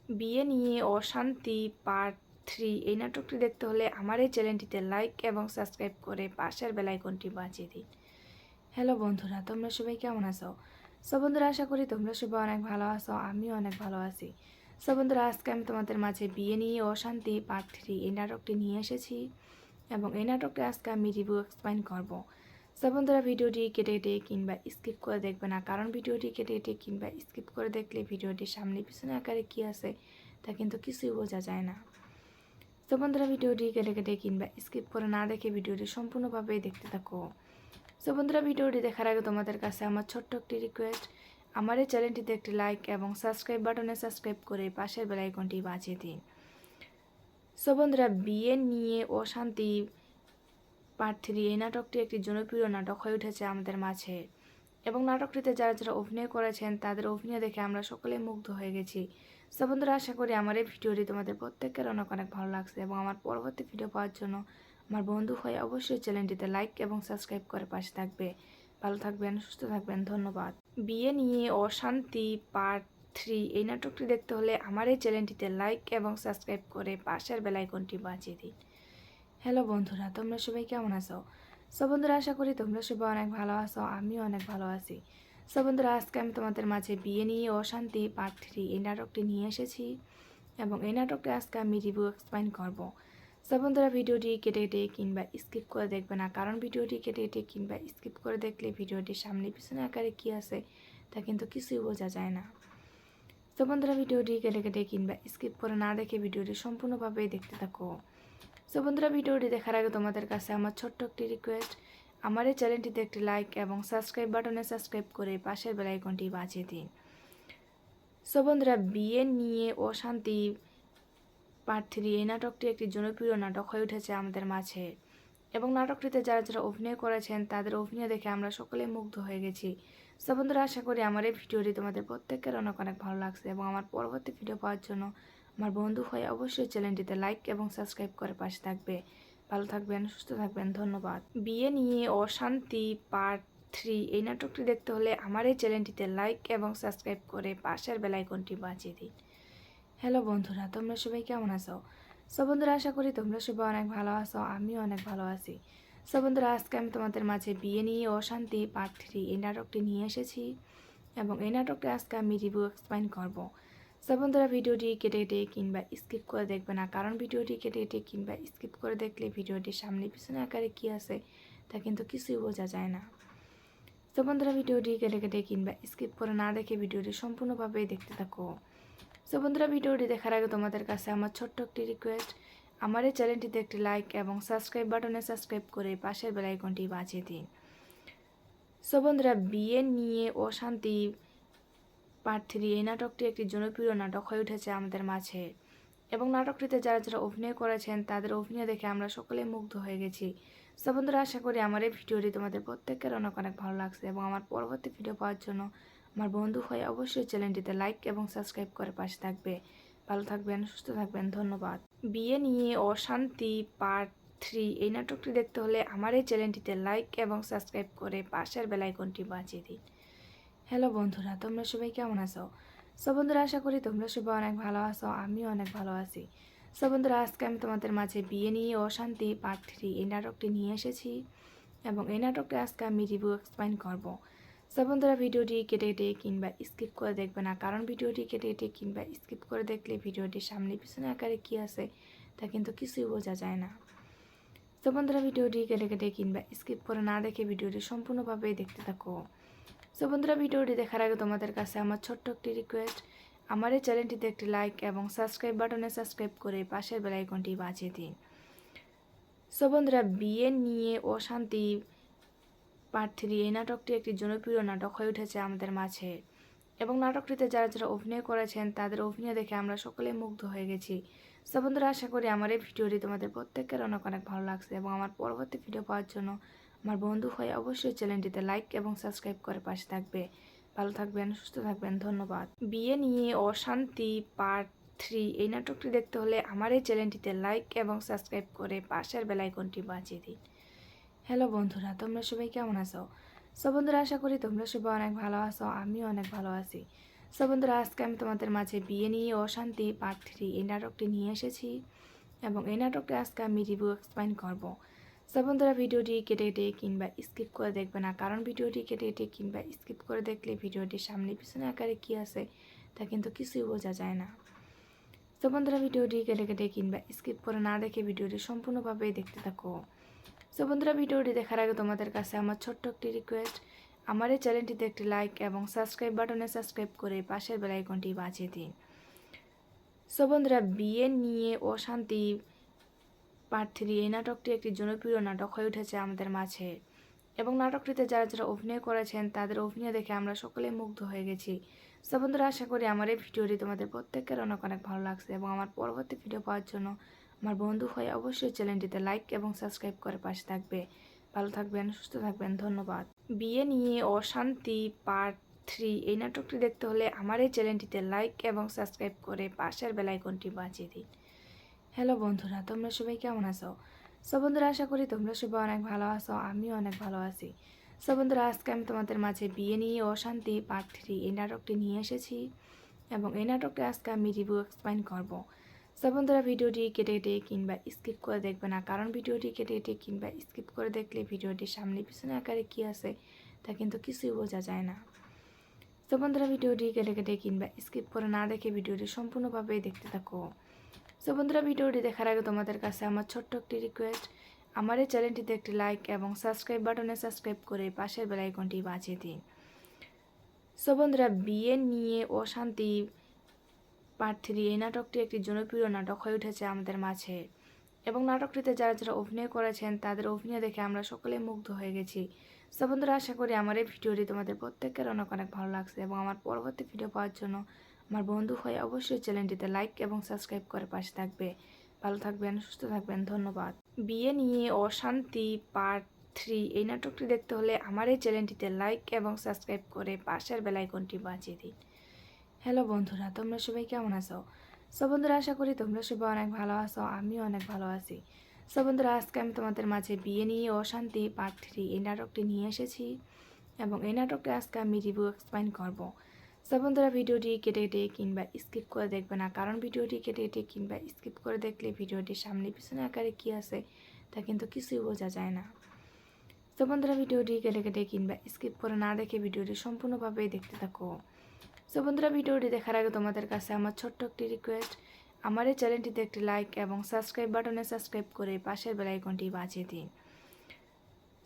বিয়ে নিয়ে অশান্তি পার্ট 3 এই নাটকটি দেখতে হলে আমার এই চ্যানেলটিতে লাইক এবং সাবস্ক্রাইব করে পাশের বেল আইকনটি বাজিয়ে দিন। হ্যালো বন্ধুরা, তোমরা সবাই কেমন আছো? বন্ধুরা, আশা করি তোমরা সবাই অনেক ভালো আছো, আমিও অনেক ভালো আছি। বন্ধুরা, আজকে আমি তোমাদের মাঝে বিয়ে নিয়ে অশান্তি পার্ট 3 এই নাটকটি নিয়ে এসেছি এবং এই নাটকটি আজকে আমি রিভিউ এক্সপ্লেইন করবো। বন্ধুরা, ভিডিওটি কেটে কেটে কিংবা স্কিপ করে দেখবে না, কারণ ভিডিওটি কেটে কেটে কিংবা স্কিপ করে দেখলে ভিডিওটির সামনে পিছনে আকারে কী আছে তা কিন্তু কিছুই বোঝা যায় না। বন্ধুরা, ভিডিওটি কেটে কেটে কিংবা স্কিপ করে না দেখে ভিডিওটি সম্পূর্ণভাবে দেখতে থাকো। বন্ধুরা, ভিডিওটি দেখার আগে তোমাদের কাছে আমার ছোট্ট একটি রিকোয়েস্ট, আমার এই চ্যানেলটিতে একটি লাইক এবং সাবস্ক্রাইব বাটনে সাবস্ক্রাইব করে পাশের বেল আইকনটি বাজিয়ে দিন। বন্ধুরা, বিয়ে নিয়ে অশান্তি পার্ট 3 এই নাটকটি একটি জনপ্রিয় নাটক হয়ে উঠেছে আমাদের মাঝে এবং নাটকটিতে যারা যারা অভিনয় করেছেন তাদের অভিনয় দেখে আমরা সকলেই মুগ্ধ হয়ে গেছি। বন্ধুরা, আশা করি আমার এই ভিডিওটি তোমাদের প্রত্যেকের অনেক অনেক ভালো লাগছে এবং আমার পরবর্তী ভিডিও পাওয়ার জন্য আমার বন্ধু হয়ে অবশ্যই চ্যানেলটিতে লাইক এবং সাবস্ক্রাইব করে পাশে থাকবে। ভালো থাকবেন, সুস্থ থাকবেন, ধন্যবাদ। বিয়ে নিয়ে অশান্তি পার্ট 3 এই নাটকটি দেখতে হলে আমার এই চ্যানেলটিতে লাইক এবং সাবস্ক্রাইব করে পাশের বেল আইকনটি বাজিয়ে দিন। হ্যালো বন্ধুরা, তোমরা সবাই কেমন আছো? বন্ধুরা, আশা করি তোমরা সবাই অনেক ভালো আছো, আমিও অনেক ভালো আছি। বন্ধুরা, আজকে আমি তোমাদের মাঝে বিয়ে নিয়ে অশান্তি পার্ট 3 এই নাটকটি নিয়ে এসেছি এবং এই নাটকটি আজকে আমি রিভিউ এক্সপ্লেইন করব। বন্ধুরা, ভিডিওটি কেটে কেটে কিংবা স্কিপ করে দেখবে না, কারণ ভিডিওটি কেটে কেটে কিংবা স্কিপ করে দেখলে ভিডিওটির সামনে পিছনে আকারে কী আছে তা কিন্তু কিছুই বোঝা যায় না। বন্ধুরা, ভিডিওটি কেটে কেটে কিংবা স্কিপ করে না দেখে ভিডিওটি সম্পূর্ণভাবে দেখতে থাকো। বন্ধুরা, ভিডিওটি দেখার আগে তোমাদের কাছে আমার ছোট্ট একটি রিকোয়েস্ট, আমার এই চ্যানেলটিতে একটি লাইক এবং সাবস্ক্রাইব বাটনে সাবস্ক্রাইব করে পাশের বেল আইকনটি বাজিয়ে দিন। বন্ধুরা, বিয়ে নিয়ে অশান্তি পার্ট 3 এই নাটকটি একটি জনপ্রিয় নাটক হয়ে উঠেছে আমাদের মাঝে এবং নাটকটিতে যারা যারা অভিনয় করেছেন তাদের অভিনয় দেখে আমরা সকলেই মুগ্ধ হয়ে গেছি। বন্ধুরা, আশা করি আমার এই ভিডিওটি তোমাদের প্রত্যেকের অনেক অনেক ভালো লাগছে এবং আমার পরবর্তী ভিডিও পাওয়ার জন্য আমার বন্ধু হয়ে অবশ্যই চ্যানেলটিতে লাইক এবং সাবস্ক্রাইব করে পাশে থাকবে। ভালো থাকবেন, সুস্থ থাকবেন, ধন্যবাদ। বিয়ে নিয়ে অশান্তি পার্ট 3 এই নাটকটি দেখতে হলে আমার এই চ্যানেলটিতে লাইক এবং সাবস্ক্রাইব করে পাশের বেল আইকনটি বাজিয়ে দিন। হ্যালো বন্ধুরা, তোমরা সবাই কেমন আছো? বন্ধুরা, আশা করি তোমরা সবাই অনেক ভালো আছো, আমিও অনেক ভালো আছি। বন্ধুরা, আজকে আমি তোমাদের মাঝে বিয়ে নিয়ে অশান্তি পার্ট 3 এই নাটকটি নিয়ে এসেছি এবং এই নাটকটি আজকে আমি রিভিউ এক্সপ্লেইন করব। বন্ধুরা, ভিডিওটি কেটে কেটে কিংবা স্কিপ করে দেখবে না, কারণ ভিডিওটি কেটে কেটে কিংবা স্কিপ করে দেখলে ভিডিওটির সামনে পিছনে আকারে কী আছে তা কিন্তু কিছুই বোঝা যায় না। বন্ধুরা, ভিডিওটি কেটে কেটে কিংবা স্কিপ করে না দেখে ভিডিওটি সম্পূর্ণভাবে দেখতে থাকো। বন্ধুরা, ভিডিওটি দেখার আগে তোমাদের কাছে আমার ছোট্ট একটি রিকোয়েস্ট, আমার এই চ্যানেলটিতে একটি লাইক এবং সাবস্ক্রাইব বাটনে সাবস্ক্রাইব করে পাশের বেল আইকনটি বাজিয়ে দিন। বন্ধুরা, বিয়ে নিয়ে অশান্তি পার্ট 3 এই নাটকটি একটি জনপ্রিয় নাটক হয়ে উঠেছে আমাদের মাঝে এবং নাটকটিতে যারা যারা অভিনয় করেছেন তাদের অভিনয় দেখে আমরা সকলেই মুগ্ধ হয়ে গেছি। বন্ধুরা, আশা করি আমার এই ভিডিওটি তোমাদের প্রত্যেকের অনেক অনেক ভালো লাগছে এবং আমার পরবর্তী ভিডিও পাওয়ার জন্য আমার বন্ধু হয়ে অবশ্যই চ্যানেলটিতে লাইক এবং সাবস্ক্রাইব করে পাশে থাকবে। ভালো থাকবেন, সুস্থ থাকবেন, ধন্যবাদ। বিয়ে নিয়ে অশান্তি পার্ট 3 এই নাটকটি দেখতে হলে আমার এই চ্যানেলটিতে লাইক এবং সাবস্ক্রাইব করে পাশের বেল আইকনটি বাজিয়ে দিন। হ্যালো বন্ধুরা, তোমরা সবাই কেমন আছো? বন্ধুরা, আশা করি তোমরা সবাই অনেক ভালো আছো, আমিও অনেক ভালো আছি। বন্ধুরা, আজকে আমি তোমাদের মাঝে বিয়ে নিয়ে অশান্তি পার্ট 3 এই নাটকটি নিয়ে এসেছি এবং এই নাটকটি আজকে আমি রিভিউ এক্সপ্লেইন করব। বন্ধুরা, ভিডিওটি কেটে কেটে কিংবা স্কিপ করে দেখবে না, কারণ ভিডিওটি কেটে কেটে কিংবা স্কিপ করে দেখলে ভিডিওটির সামনে পিছনে আকারে কী আছে তা কিন্তু কিছুই বোঝা যায় না। বন্ধুরা, ভিডিওটি কেটে কেটে কিংবা স্কিপ করে না দেখে ভিডিওটি সম্পূর্ণভাবে দেখতে থাকো। বন্ধুরা, ভিডিওটি দেখার আগে তোমাদের কাছে আমার ছোট্ট একটি রিকোয়েস্ট, আমার এই চ্যানেলটিতে একটি লাইক এবং সাবস্ক্রাইব বাটনে সাবস্ক্রাইব করে পাশের বেল আইকনটি বাজিয়ে দিন। বন্ধুরা, বিয়ে নিয়ে অশান্তি পার্ট 3 এই নাটকটি একটি জনপ্রিয় নাটক হয়ে উঠেছে আমাদের মাঝে এবং নাটকটিতে যারা যারা অভিনয় করেছেন তাদের অভিনয় দেখে আমরা সকলেই মুগ্ধ হয়ে গেছি। বন্ধুরা, আশা করি আমার এই ভিডিওটি তোমাদের প্রত্যেকের অনেক অনেক ভালো লাগছে এবং আমার পরবর্তী ভিডিও পাওয়ার জন্য আমার বন্ধু হয়ে অবশ্যই চ্যানেলটিতে লাইক এবং সাবস্ক্রাইব করে পাশে থাকবে। ভালো থাকবেন, সুস্থ থাকবেন, ধন্যবাদ। বিয়ে নিয়ে অশান্তি পার্ট 3 এই নাটকটি দেখতে হলে আমার এই চ্যানেলটিতে লাইক এবং সাবস্ক্রাইব করে পাশের বেল আইকনটি বাজিয়ে দিন। হ্যালো বন্ধুরা, তোমরা সবাই কেমন আছো? বন্ধুরা, আশা করি তোমরা সবাই অনেক ভালো আছো, আমিও অনেক ভালো আছি। সো বন্ধুরা, আজকে আমি তোমাদের মাঝে বিয়ে নিয়ে অশান্তি পার্ট 3 এই নাটকটি নিয়ে এসেছি এবং এই নাটকটি আজকে আমি রিভিউ এক্সপ্লেইন করব। সো বন্ধুরা, ভিডিওটি কেটে কেটে কিংবা স্কিপ করে দেখবে না, কারণ ভিডিওটি কেটে কেটে কিংবা স্কিপ করে দেখলে ভিডিওটির সামনে পিছনে আকারে কী আছে তা কিন্তু কিছুই বোঝা যায় না। তো বন্ধুরা, ভিডিওটি কেটে কেটে কিংবা স্কিপ করে না দেখে ভিডিওটি সম্পূর্ণভাবে দেখতে থাকো। সো বন্ধুরা, ভিডিওটি দেখার আগে তোমাদের কাছে আমার ছোট্ট একটি রিকোয়েস্ট, আমার এই চ্যানেলটিতে একটি লাইক এবং সাবস্ক্রাইব বাটনে সাবস্ক্রাইব করে পাশের বেল আইকনটি বাজিয়ে দিন। সো বন্ধুরা, বিয়ে নিয়ে অশান্তি পার্ট 3 এই নাটকটি একটি জনপ্রিয় নাটক হয়ে উঠেছে আমাদের মাঝে এবং নাটকটিতে যারা যারা অভিনয় করেছেন তাদের অভিনয় দেখে আমরা সকলে মুগ্ধ হয়ে গেছি। সো বন্ধুরা, আশা করি আমার এই ভিডিওটি তোমাদের প্রত্যেকের অনেক অনেক ভালো লাগছে এবং আমার পরবর্তী ভিডিও পাওয়ার জন্য আমার বন্ধু হয়ে অবশ্যই চ্যানেলটিতে লাইক এবং সাবস্ক্রাইব করে পাশে থাকবে। ভালো থাকবেন, সুস্থ থাকবেন, ধন্যবাদ। বিয়ে নিয়ে অশান্তি পার্ট 3 এই নাটকটি দেখতে হলে আমার এই চ্যানেলটিতে লাইক এবং সাবস্ক্রাইব করে পাশের বেল আইকনটি বাজিয়ে দিন। হ্যালো বন্ধুরা, তোমরা সবাই কেমন আছো? সো বন্ধুরা, আশা করি তোমরা সবাই অনেক ভালো আছো, আমিও অনেক ভালো আছি। সো বন্ধুরা, আজকে আমি তোমাদের মাঝে বিয়ে নিয়ে অশান্তি পার্ট 3 এই নাটকটি নিয়ে এসেছি এবং এই নাটকটি আজকে আমি রিভিউ এক্সপ্লেইন করব। সো বন্ধুরা, ভিডিওটি কেটে কেটে কিংবা স্কিপ করে দেখবে না, কারণ ভিডিওটি কেটে কেটে কিংবা স্কিপ করে দেখলে ভিডিওটির সামনে পিছনে আকারে কী আছে তা কিন্তু কিছুই বোঝা যায় না। তো বন্ধুরা, ভিডিওটি কেটে কেটে কিংবা স্কিপ করে না দেখে ভিডিওটি সম্পূর্ণভাবে দেখতে থাকো। সো বন্ধুরা, ভিডিওটি দেখার আগে তোমাদের কাছে আমার ছোট্ট একটি রিকোয়েস্ট, আমার এই চ্যানেলটিতে একটি লাইক এবং সাবস্ক্রাইব বাটনে সাবস্ক্রাইব করে পাশের বেল আইকনটি বাজিয়ে দিন। সো বন্ধুরা, বিয়ে নিয়ে অশান্তি পার্ট 3 এই নাটকটি একটি জনপ্রিয় নাটক হয়ে উঠেছে আমাদের মাঝে এবং নাটকটিতে যারা যারা অভিনয় করেছেন তাদের অভিনয় দেখে আমরা সকলে মুগ্ধ হয়ে গেছি। সো বন্ধুরা, আশা করি আমার এই ভিডিওটি তোমাদের প্রত্যেকের অনেক অনেক ভালো লাগছে এবং আমার পরবর্তী ভিডিও পাওয়ার জন্য আমার বন্ধু হয়ে অবশ্যই চ্যানেলটিতে লাইক এবং সাবস্ক্রাইব করে পাশে থাকবে। ভালো থাকবেন, সুস্থ থাকবেন, ধন্যবাদ। বিয়ে নিয়ে অশান্তি পার্ট 3 এই নাটকটি দেখতে হলে আমার এই চ্যানেলটিতে লাইক এবং সাবস্ক্রাইব করে পাশের বেল আইকনটি বাজিয়ে দিন। হ্যালো বন্ধুরা, তোমরা সবাই কেমন আছো? সো বন্ধুরা, আশা করি তোমরা সবাই অনেক ভালো আছো, আমিও অনেক ভালো আছি। সো বন্ধুরা, আজকে আমি তোমাদের মাঝে বিয়ে নিয়ে অশান্তি পার্ট 3 এই নাটকটি নিয়ে এসেছি এবং এই নাটকটি আজকে আমি রিভিউ এক্সপ্লেইন করব। সো বন্ধুরা, ভিডিওটি কেটে কেটে কিংবা স্কিপ করে দেখবে না, কারণ ভিডিওটি কেটে কেটে কিংবা স্কিপ করে দেখলে ভিডিওটির সামনে পিছনে আকারে কী আছে তা কিন্তু কিছুই বোঝা যায় না। তো বন্ধুরা, ভিডিওটি কেটে কেটে কিংবা স্কিপ করে না দেখে ভিডিওটি সম্পূর্ণভাবে দেখতে থাকো। সো বন্ধুরা, ভিডিওটি দেখার আগে তোমাদের কাছে আমার ছোট্ট একটি রিকোয়েস্ট, আমার এই চ্যানেলটিতে একটি লাইক এবং সাবস্ক্রাইব বাটনে সাবস্ক্রাইব করে পাশের বেল আইকনটি বাজিয়ে দিন।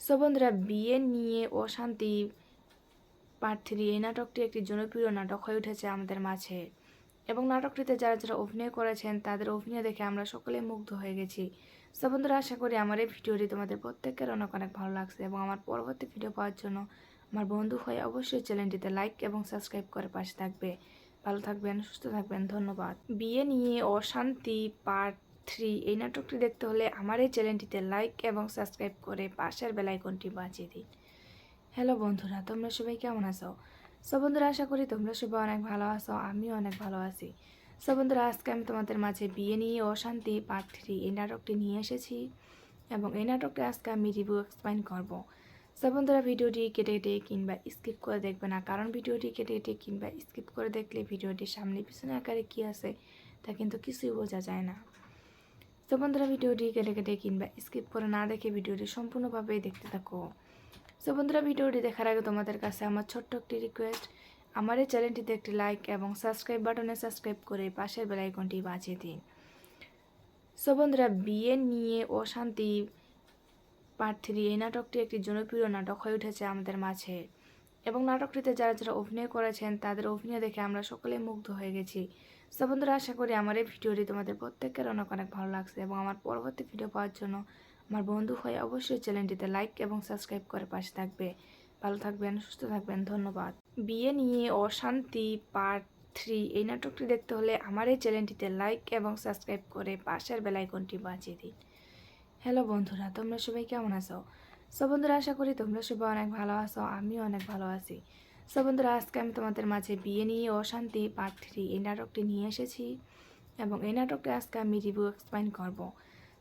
সো বন্ধুরা, বিয়ে নিয়ে অশান্তি পার্ট 3 এই নাটকটি একটি জনপ্রিয় নাটক হয়ে উঠেছে আমাদের মাঝে এবং নাটকটিতে যারা যারা অভিনয় করেছেন তাদের অভিনয় দেখে আমরা সকলে মুগ্ধ হয়ে গেছি। সো বন্ধুরা, আশা করি আমার এই ভিডিওটি তোমাদের প্রত্যেকের অনেক অনেক ভালো লাগছে এবং আমার পরবর্তী ভিডিও পাওয়ার জন্য আমার বন্ধু হয়ে অবশ্যই চ্যানেলটিতে লাইক এবং সাবস্ক্রাইব করে পাশে থাকবে। ভালো থাকবেন, সুস্থ থাকবেন, ধন্যবাদ। বিয়ে নিয়ে অশান্তি পার্ট 3 এই নাটকটি দেখতে হলে আমার এই চ্যানেলটিতে লাইক এবং সাবস্ক্রাইব করে পাশের বেল আইকনটি বাজিয়ে দিন। হ্যালো বন্ধুরা, তোমরা সবাই কেমন আছো? সো বন্ধুরা, আশা করি তোমরা সবাই অনেক ভালো আছো, আমিও অনেক ভালো আছি। সো বন্ধুরা, আজকে আমি তোমাদের মাঝে বিয়ে নিয়ে অশান্তি পার্ট 3 এই নাটকটি নিয়ে এসেছি এবং এই নাটকটি আজকে আমি রিভিউ এক্সপ্লেইন করব। সো বন্ধুরা, ভিডিওটি কেটে কেটে কিংবা স্কিপ করে দেখবে না, কারণ ভিডিওটি কেটে কেটে কিংবা স্কিপ করে দেখলে ভিডিওটির সামনে পিছনে আকারে কী আছে তা কিন্তু কিছুই বোঝা যায় না। তো বন্ধুরা, ভিডিওটি কেটে কেটে কিংবা স্কিপ করে দেখলে ভিডিওটির সামনে পিছনে আকারে কী আছে তা কিন্তু কিছুই বোঝা যায় না। তো বন্ধুরা, ভিডিওটি দেখার আগে তোমাদের কাছে আমার ছোট্ট একটি রিকোয়েস্ট, আমার এই চ্যানেলটিতে একটি লাইক এবং সাবস্ক্রাইব বাটনে সাবস্ক্রাইব করে পাশের বেল আইকনটি বাজিয়ে দিন। সো বন্ধুরা, ভিডিওটি কেটে কেটে কিংবা স্কিপ করে দেখবে না, কারণ ভিডিওটি কেটে কেটে কিংবা স্কিপ করে দেখলে ভিডিওটির সামনে পিছনে আকারে কী আছে তা কিন্তু কিছুই বোঝা যায় না। তো বন্ধুরা, ভিডিওটি কেটে কেটে কিংবা স্কিপ করে না দেখে ভিডিওটি সম্পূর্ণভাবে দেখতে থাকো। সো বন্ধুরা, ভিডিওটি দেখার আগে তোমাদের কাছে আমার ছোট্ট একটি রিকোয়েস্ট, আমার এই চ্যানেলটিতে একটি লাইক এবং সাবস্ক্রাইব বাটনে সাবস্ক্রাইব করে পাশের বেল আইকনটি বাজিয়ে দিন। সো বন্ধুরা, বিয়ে নিয়ে অশান্তি পার্ট 3 এই নাটকটি একটি জনপ্রিয় নাটক হয়ে উঠেছে আমাদের মাঝে এবং নাটকটিতে যারা যারা অভিনয় করেছেন তাদের অভিনয় দেখে আমরা সকলে মুগ্ধ হয়ে গেছি। সো বন্ধুরা, আশা করি আমার এই ভিডিওটি তোমাদের প্রত্যেকের অনেক অনেক ভালো লাগছে এবং আমার পরবর্তী ভিডিও পাওয়ার জন্য আমার বন্ধু হয়ে অবশ্যই চ্যানেলটিতে লাইক এবং সাবস্ক্রাইব করে পাশে থাকবে। ভালো থাকবেন, সুস্থ থাকবেন, ধন্যবাদ। বিয়ে নিয়ে অশান্তি পার্ট 3 এই নাটকটি দেখতে হলে আমার এই চ্যানেলটিতে লাইক এবং সাবস্ক্রাইব করে পাশের বেল আইকনটি বাজিয়ে দিন। হ্যালো বন্ধুরা, তোমরা সবাই কেমন আছো? সো বন্ধুরা, আশা করি তোমরা সবাই অনেক ভালো আছো, আমিও অনেক ভালো আছি। সো বন্ধুরা, আজকে আমি তোমাদের মাঝে বিয়ে নিয়ে অশান্তি পার্ট 3 এই নাটকটি নিয়ে এসেছি এবং এই নাটকটি আজকে আমি রিভিউ এক্সপ্লেইন করব।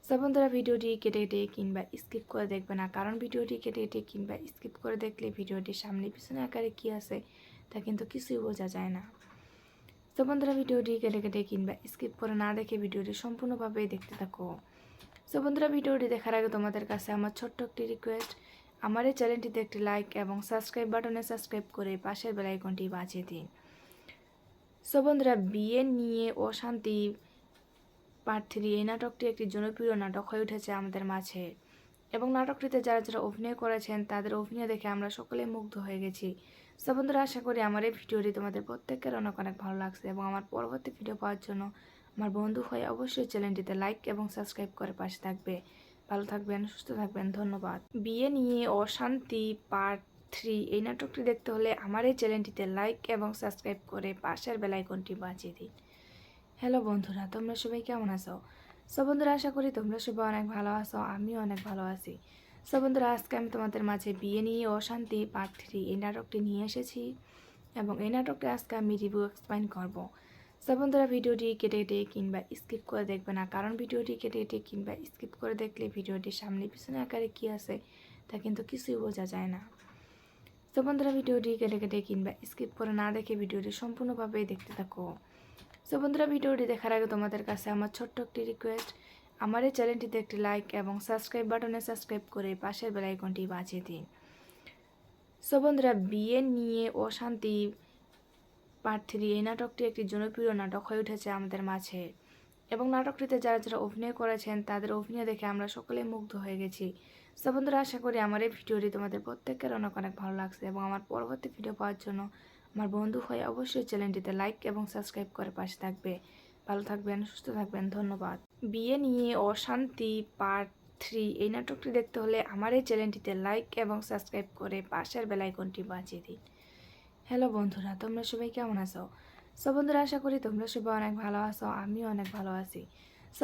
সো বন্ধুরা, ভিডিওটি কেটে কেটে কিংবা স্কিপ করে দেখবে না, কারণ ভিডিওটি কেটে কেটে কিংবা স্কিপ করে দেখলে ভিডিওটির সামনে পিছনে আকারে কী আছে তা কিন্তু কিছুই বোঝা যায় না। তো বন্ধুরা ভিডিওটি কেটে কেটে কিংবা স্কিপ করে না দেখে ভিডিওটি সম্পূর্ণভাবে দেখতে থাকো। তো বন্ধুরা ভিডিওটি দেখার আগে তোমাদের কাছে আমার ছোট্ট একটি রিকোয়েস্ট, আমার এই চ্যানেলটিতে একটি লাইক এবং সাবস্ক্রাইব বাটনে সাবস্ক্রাইব করে পাশের বেল আইকনটি বাজিয়ে দিন। তো বন্ধুরা বিয়ে নিয়ে অশান্তি পার্ট 3 এই নাটকটি একটি জনপ্রিয় নাটক হয়ে উঠেছে আমাদের মাঝে এবং নাটকটিতে যারা যারা অভিনয় করেছেন তাদের অভিনয় দেখে আমরা সকলে মুগ্ধ হয়ে গেছি। তো বন্ধুরা আশা করি আমার এই ভিডিওটি তোমাদের প্রত্যেকের অনেক অনেক ভালো লাগছে এবং আমার পরবর্তী ভিডিও পাওয়ার জন্য আমার বন্ধু হয়ে অবশ্যই চ্যানেলটিতে লাইক এবং সাবস্ক্রাইব করে পাশে থাকবে। ভালো থাকবেন, সুস্থ থাকবেন, ধন্যবাদ। বিয়ে নিয়ে অশান্তি পার্ট 3 এই নাটকটি দেখতে হলে আমার এই চ্যানেলটিতে লাইক এবং সাবস্ক্রাইব করে পাশের বেল আইকনটি বাজিয়ে দিন। হ্যালো বন্ধুরা, তোমরা সবাই কেমন আছো? বন্ধুরা আশা করি তোমরা সবাই অনেক ভালো আছো, আমিও অনেক ভালো আছি। বন্ধুরা আজকে আমি তোমাদের মাঝে বিয়ে নিয়ে অশান্তি পার্ট 3 এই নাটকটি নিয়ে এসেছি এবং এই নাটকটি আজকে আমি রিভিউ এক্সপ্লেইন করব। বন্ধুরা ভিডিওটি কেটে কেটে কিংবা স্কিপ করে দেখবে না, কারণ ভিডিওটি কেটে কেটে কিংবা স্কিপ করে দেখলে ভিডিওটির সামনে পিছনে আকারে কী আছে তা কিন্তু কিছুই বোঝা যায় না। বন্ধুরা ভিডিওটি কেটে কেটে কিংবা স্কিপ করে না দেখে ভিডিওটি সম্পূর্ণভাবে দেখতে থাকো। বন্ধুরা ভিডিওটি দেখার আগে তোমাদের কাছে আমার ছোট্ট একটি রিকোয়েস্ট, আমার এই চ্যানেলটিতে একটি লাইক এবং সাবস্ক্রাইব বাটনে সাবস্ক্রাইব করে পাশের বেল আইকনটি বাজিয়ে দিন। বন্ধুরা বিয়ে নিয়ে অশান্তি পার্ট 3 এই নাটকটি একটি জনপ্রিয় নাটক হয়ে উঠেছে আমাদের মাঝে এবং নাটকটিতে যারা যারা অভিনয় করেছেন তাদের অভিনয় দেখে আমরা সকলে মুগ্ধ হয়ে গেছি। বন্ধুরা আশা করি আমার এই ভিডিওটি তোমাদের প্রত্যেকের অনেক অনেক ভালো লাগছে এবং আমার পরবর্তী ভিডিও পাওয়ার জন্য আমার বন্ধু হয়ে অবশ্যই চ্যানেলটিতে লাইক এবং সাবস্ক্রাইব করে পাশে থাকবে। ভালো থাকবেন, সুস্থ থাকবেন, ধন্যবাদ। বিয়ে নিয়ে অশান্তি পার্ট 3 এই নাটকটি দেখতে হলে আমার এই চ্যানেলটিতে লাইক এবং সাবস্ক্রাইব করে পাশের বেল আইকনটি বাজিয়ে দিন। হ্যালো বন্ধুরা, তোমরা সবাই কেমন আছো? বন্ধুরা আশা করি তোমরা সবাই অনেক ভালো আছো, আমিও অনেক ভালো আছি।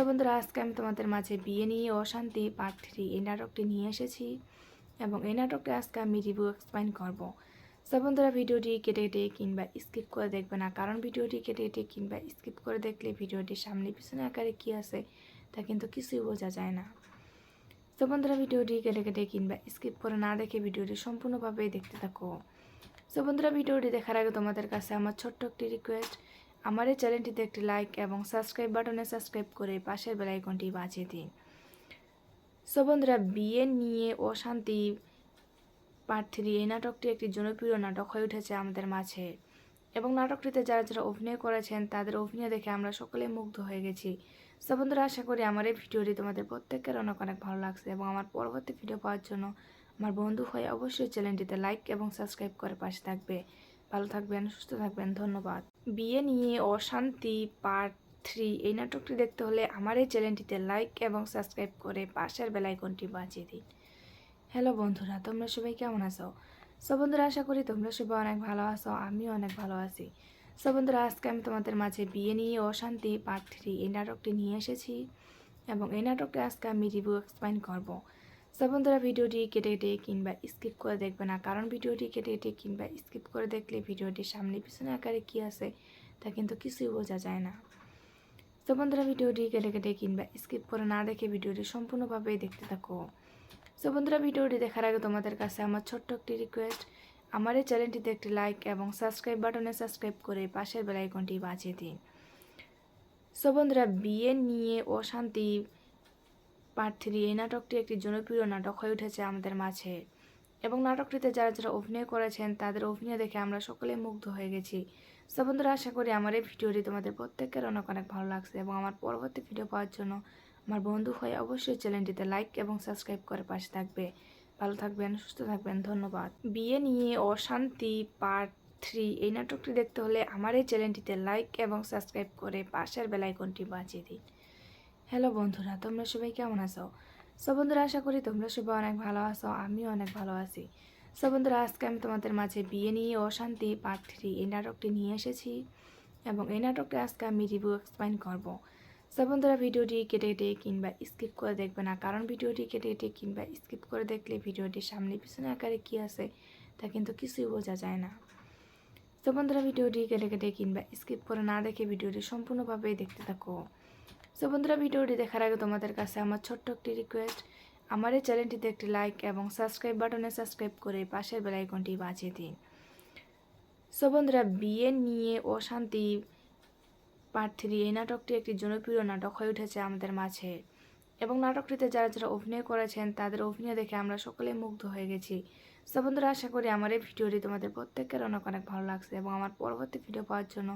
বন্ধুরা আজকে আমি তোমাদের মাঝে বিয়ে নিয়ে অশান্তি পার্ট 3 এই নাটকটি নিয়ে এসেছি এবং এই নাটকটি আজকে আমি রিভিউ এক্সপ্লেইন করব। বন্ধুরা ভিডিওটি কেটে কেটে কিংবা স্কিপ করে দেখবে না, কারণ ভিডিওটি কেটে কেটে কিংবা স্কিপ করে দেখলে ভিডিওটির সামনে পিছনে আকারে কী আছে তা কিন্তু কিছুই বোঝা যায় না। বন্ধুরা ভিডিওটি কেটে কেটে কিংবা স্কিপ করে না দেখে ভিডিওটি সম্পূর্ণভাবে দেখতে থাকো। বন্ধুরা ভিডিওটি দেখার আগে তোমাদের কাছে আমার ছোট্ট একটি রিকোয়েস্ট, আমার এই চ্যানেলটিতে একটি লাইক এবং সাবস্ক্রাইব বাটনে সাবস্ক্রাইব করে পাশের বেল আইকনটি বাজিয়ে দিন। বন্ধুরা বিয়ে নিয়ে অশান্তি পার্ট 3 এই নাটকটি একটি জনপ্রিয় নাটক হয়ে উঠেছে আমাদের মাঝে এবং নাটকটিতে যারা যারা অভিনয় করেছেন তাদের অভিনয় দেখে আমরা সকলে মুগ্ধ হয়ে গেছি। বন্ধুরা আশা করি আমার এই ভিডিওটি তোমাদের প্রত্যেকের অনেক অনেক ভালো লাগছে এবং আমার পরবর্তী ভিডিও পাওয়ার জন্য আমার বন্ধু হয়ে অবশ্যই চ্যানেলটিতে লাইক এবং সাবস্ক্রাইব করে পাশে থাকবে। ভালো থাকবেন, সুস্থ থাকবেন, ধন্যবাদ। বিয়ে নিয়ে অশান্তি পার্ট 3 এই নাটকটি দেখতে হলে আমার এই চ্যানেলটিতে লাইক এবং সাবস্ক্রাইব করে পাশের বেল আইকনটি বাজিয়ে দিন। হ্যালো বন্ধুরা, তোমরা সবাই কেমন আছো? বন্ধুরা আশা করি তোমরা সবাই অনেক ভালো আছো, আমিও অনেক ভালো আছি। বন্ধুরা আজকে আমি তোমাদের মাঝে বিয়ে নিয়ে অশান্তি পার্ট 3 এই নাটকটি নিয়ে এসেছি এবং এই নাটকটি আজকে আমি রিভিউ এক্সপ্লেইন করব। বন্ধুরা ভিডিওটি কেটে কেটে কিংবা স্কিপ করে দেখবে না, কারণ ভিডিওটি কেটে কেটে কিংবা স্কিপ করে দেখলে ভিডিওটির সামনে পিছনে আকারে কী আছে তা কিন্তু কিছুই বোঝা যায় না। বন্ধুরা ভিডিওটি কেটে কেটে কিংবা স্কিপ করে না দেখে ভিডিওটি সম্পূর্ণভাবে দেখতে থাকো। বন্ধুরা ভিডিওটি দেখার আগে তোমাদের কাছে আমার ছোট্ট একটি রিকোয়েস্ট, আমার এই চ্যানেলটিতে একটি লাইক এবং সাবস্ক্রাইব বাটনে সাবস্ক্রাইব করে পাশের বেল আইকনটি বাজিয়ে দিন। বন্ধুরা বিয়ে নিয়ে অশান্তি পার্ট 3 এই নাটকটি একটি জনপ্রিয় নাটক হয়ে উঠেছে আমাদের মাঝে এবং নাটকটিতে যারা যারা অভিনয় করেছেন তাদের অভিনয় দেখে আমরা সকলে মুগ্ধ হয়ে গেছি। বন্ধুরা আশা করি আমার এই ভিডিওটি তোমাদের প্রত্যেকের অনেক অনেক ভালো লাগছে এবং আমার পরবর্তী ভিডিও পাওয়ার জন্য আমার বন্ধু হয়ে অবশ্যই চ্যানেলটিতে লাইক এবং সাবস্ক্রাইব করে পাশে থাকবে। ভালো থাকবেন, সুস্থ থাকবেন, ধন্যবাদ। বিয়ে নিয়ে অশান্তি পার্ট 3 এই নাটকটি দেখতে হলে আমার এই চ্যানেলটিতে লাইক এবং সাবস্ক্রাইব করে পাশের বেল আইকনটি বাজিয়ে দিন। হ্যালো বন্ধুরা, তোমরা সবাই কেমন আছো? বন্ধুরা আশা করি তোমরা সবাই অনেক ভালো আছো, আমিও অনেক ভালো আছি। বন্ধুরা আজকে আমি তোমাদের মাঝে বিয়ে নিয়ে অশান্তি পার্ট 3 এই নাটকটি নিয়ে এসেছি এবং এই নাটকটি আজকে আমি রিভিউ এক্সপ্লেইন করব। বন্ধুরা ভিডিওটি কেটে কেটে কিংবা স্কিপ করে দেখবে না, কারণ ভিডিওটি কেটে কেটে কিংবা স্কিপ করে দেখলে ভিডিওটির সামনে পিছনে আকারে কী আছে তা কিন্তু কিছুই বোঝা যায় না। বন্ধুরা ভিডিওটি কেটে কেটে কিংবা স্কিপ করে না দেখে ভিডিওটি সম্পূর্ণভাবে দেখতে থাকো। বন্ধুরা ভিডিওটি দেখার আগে তোমাদের কাছে আমার ছোট্ট একটি রিকোয়েস্ট, আমার এই চ্যানেলটিতে একটি লাইক এবং সাবস্ক্রাইব বাটনে সাবস্ক্রাইব করে পাশের বেল আইকনটি বাজিয়ে দিন। বন্ধুরা বিয়ে নিয়ে অশান্তি পার্ট 3 এই নাটকটি একটি জনপ্রিয় নাটক হয়ে উঠেছে আমাদের মাঝে এবং নাটকটিতে যারা যারা অভিনয় করেছেন তাদের অভিনয় দেখে আমরা সকলেই মুগ্ধ হয়ে গেছি। সো বন্ধুরা, আশা করি আমার এই ভিডিওটি তোমাদের প্রত্যেকের অনেক অনেক ভালো লাগছে এবং আমার পরবর্তী ভিডিও পাওয়ার জন্য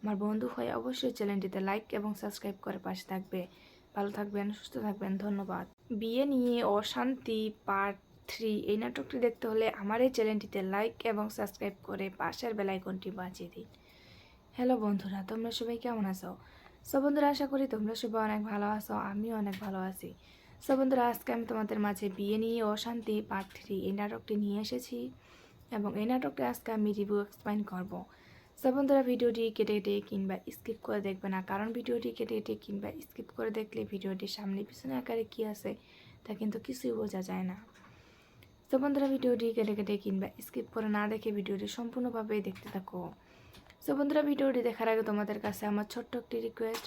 আমার বন্ধু হয়ে অবশ্যই চ্যানেলটিতে লাইক এবং সাবস্ক্রাইব করে পাশে থাকবে। ভালো থাকবেন, সুস্থ থাকবেন, ধন্যবাদ। বিয়ে নিয়ে অশান্তি পার্ট 3 এই নাটকটি দেখতে হলে আমার এই চ্যানেলটিতে লাইক এবং সাবস্ক্রাইব করে পাশের বেল আইকনটি বাজিয়ে দিন। হ্যালো বন্ধুরা, তোমরা সবাই কেমন আছো? সো বন্ধুরা, আশা করি তোমরা সবাই অনেক ভালো আছো, আমিও অনেক ভালো আছি। সো বন্ধুরা, আজকে আমি তোমাদের মাঝে বিয়ে নিয়ে অশান্তি পার্ট 3 এই নাটকটি নিয়ে এসেছি এবং এই নাটকটি আজকে আমি রিভিউ এক্সপ্লেইন করব। সো বন্ধুরা, ভিডিওটি কেটে কেটে কিংবা স্কিপ করে দেখবে না, কারণ ভিডিওটি কেটে কেটে কিংবা স্কিপ করে দেখলে ভিডিওটির সামনে পিছনে আকারে কী আছে তা কিন্তু কিছুই বোঝা যায় না। তো বন্ধুরা, ভিডিওটি কেটে কেটে কিংবা স্কিপ করে না দেখে ভিডিওটি সম্পূর্ণভাবে দেখতে থাকো। সো বন্ধুরা, ভিডিওটি দেখার আগে তোমাদের কাছে আমার ছোট্ট একটি রিকোয়েস্ট,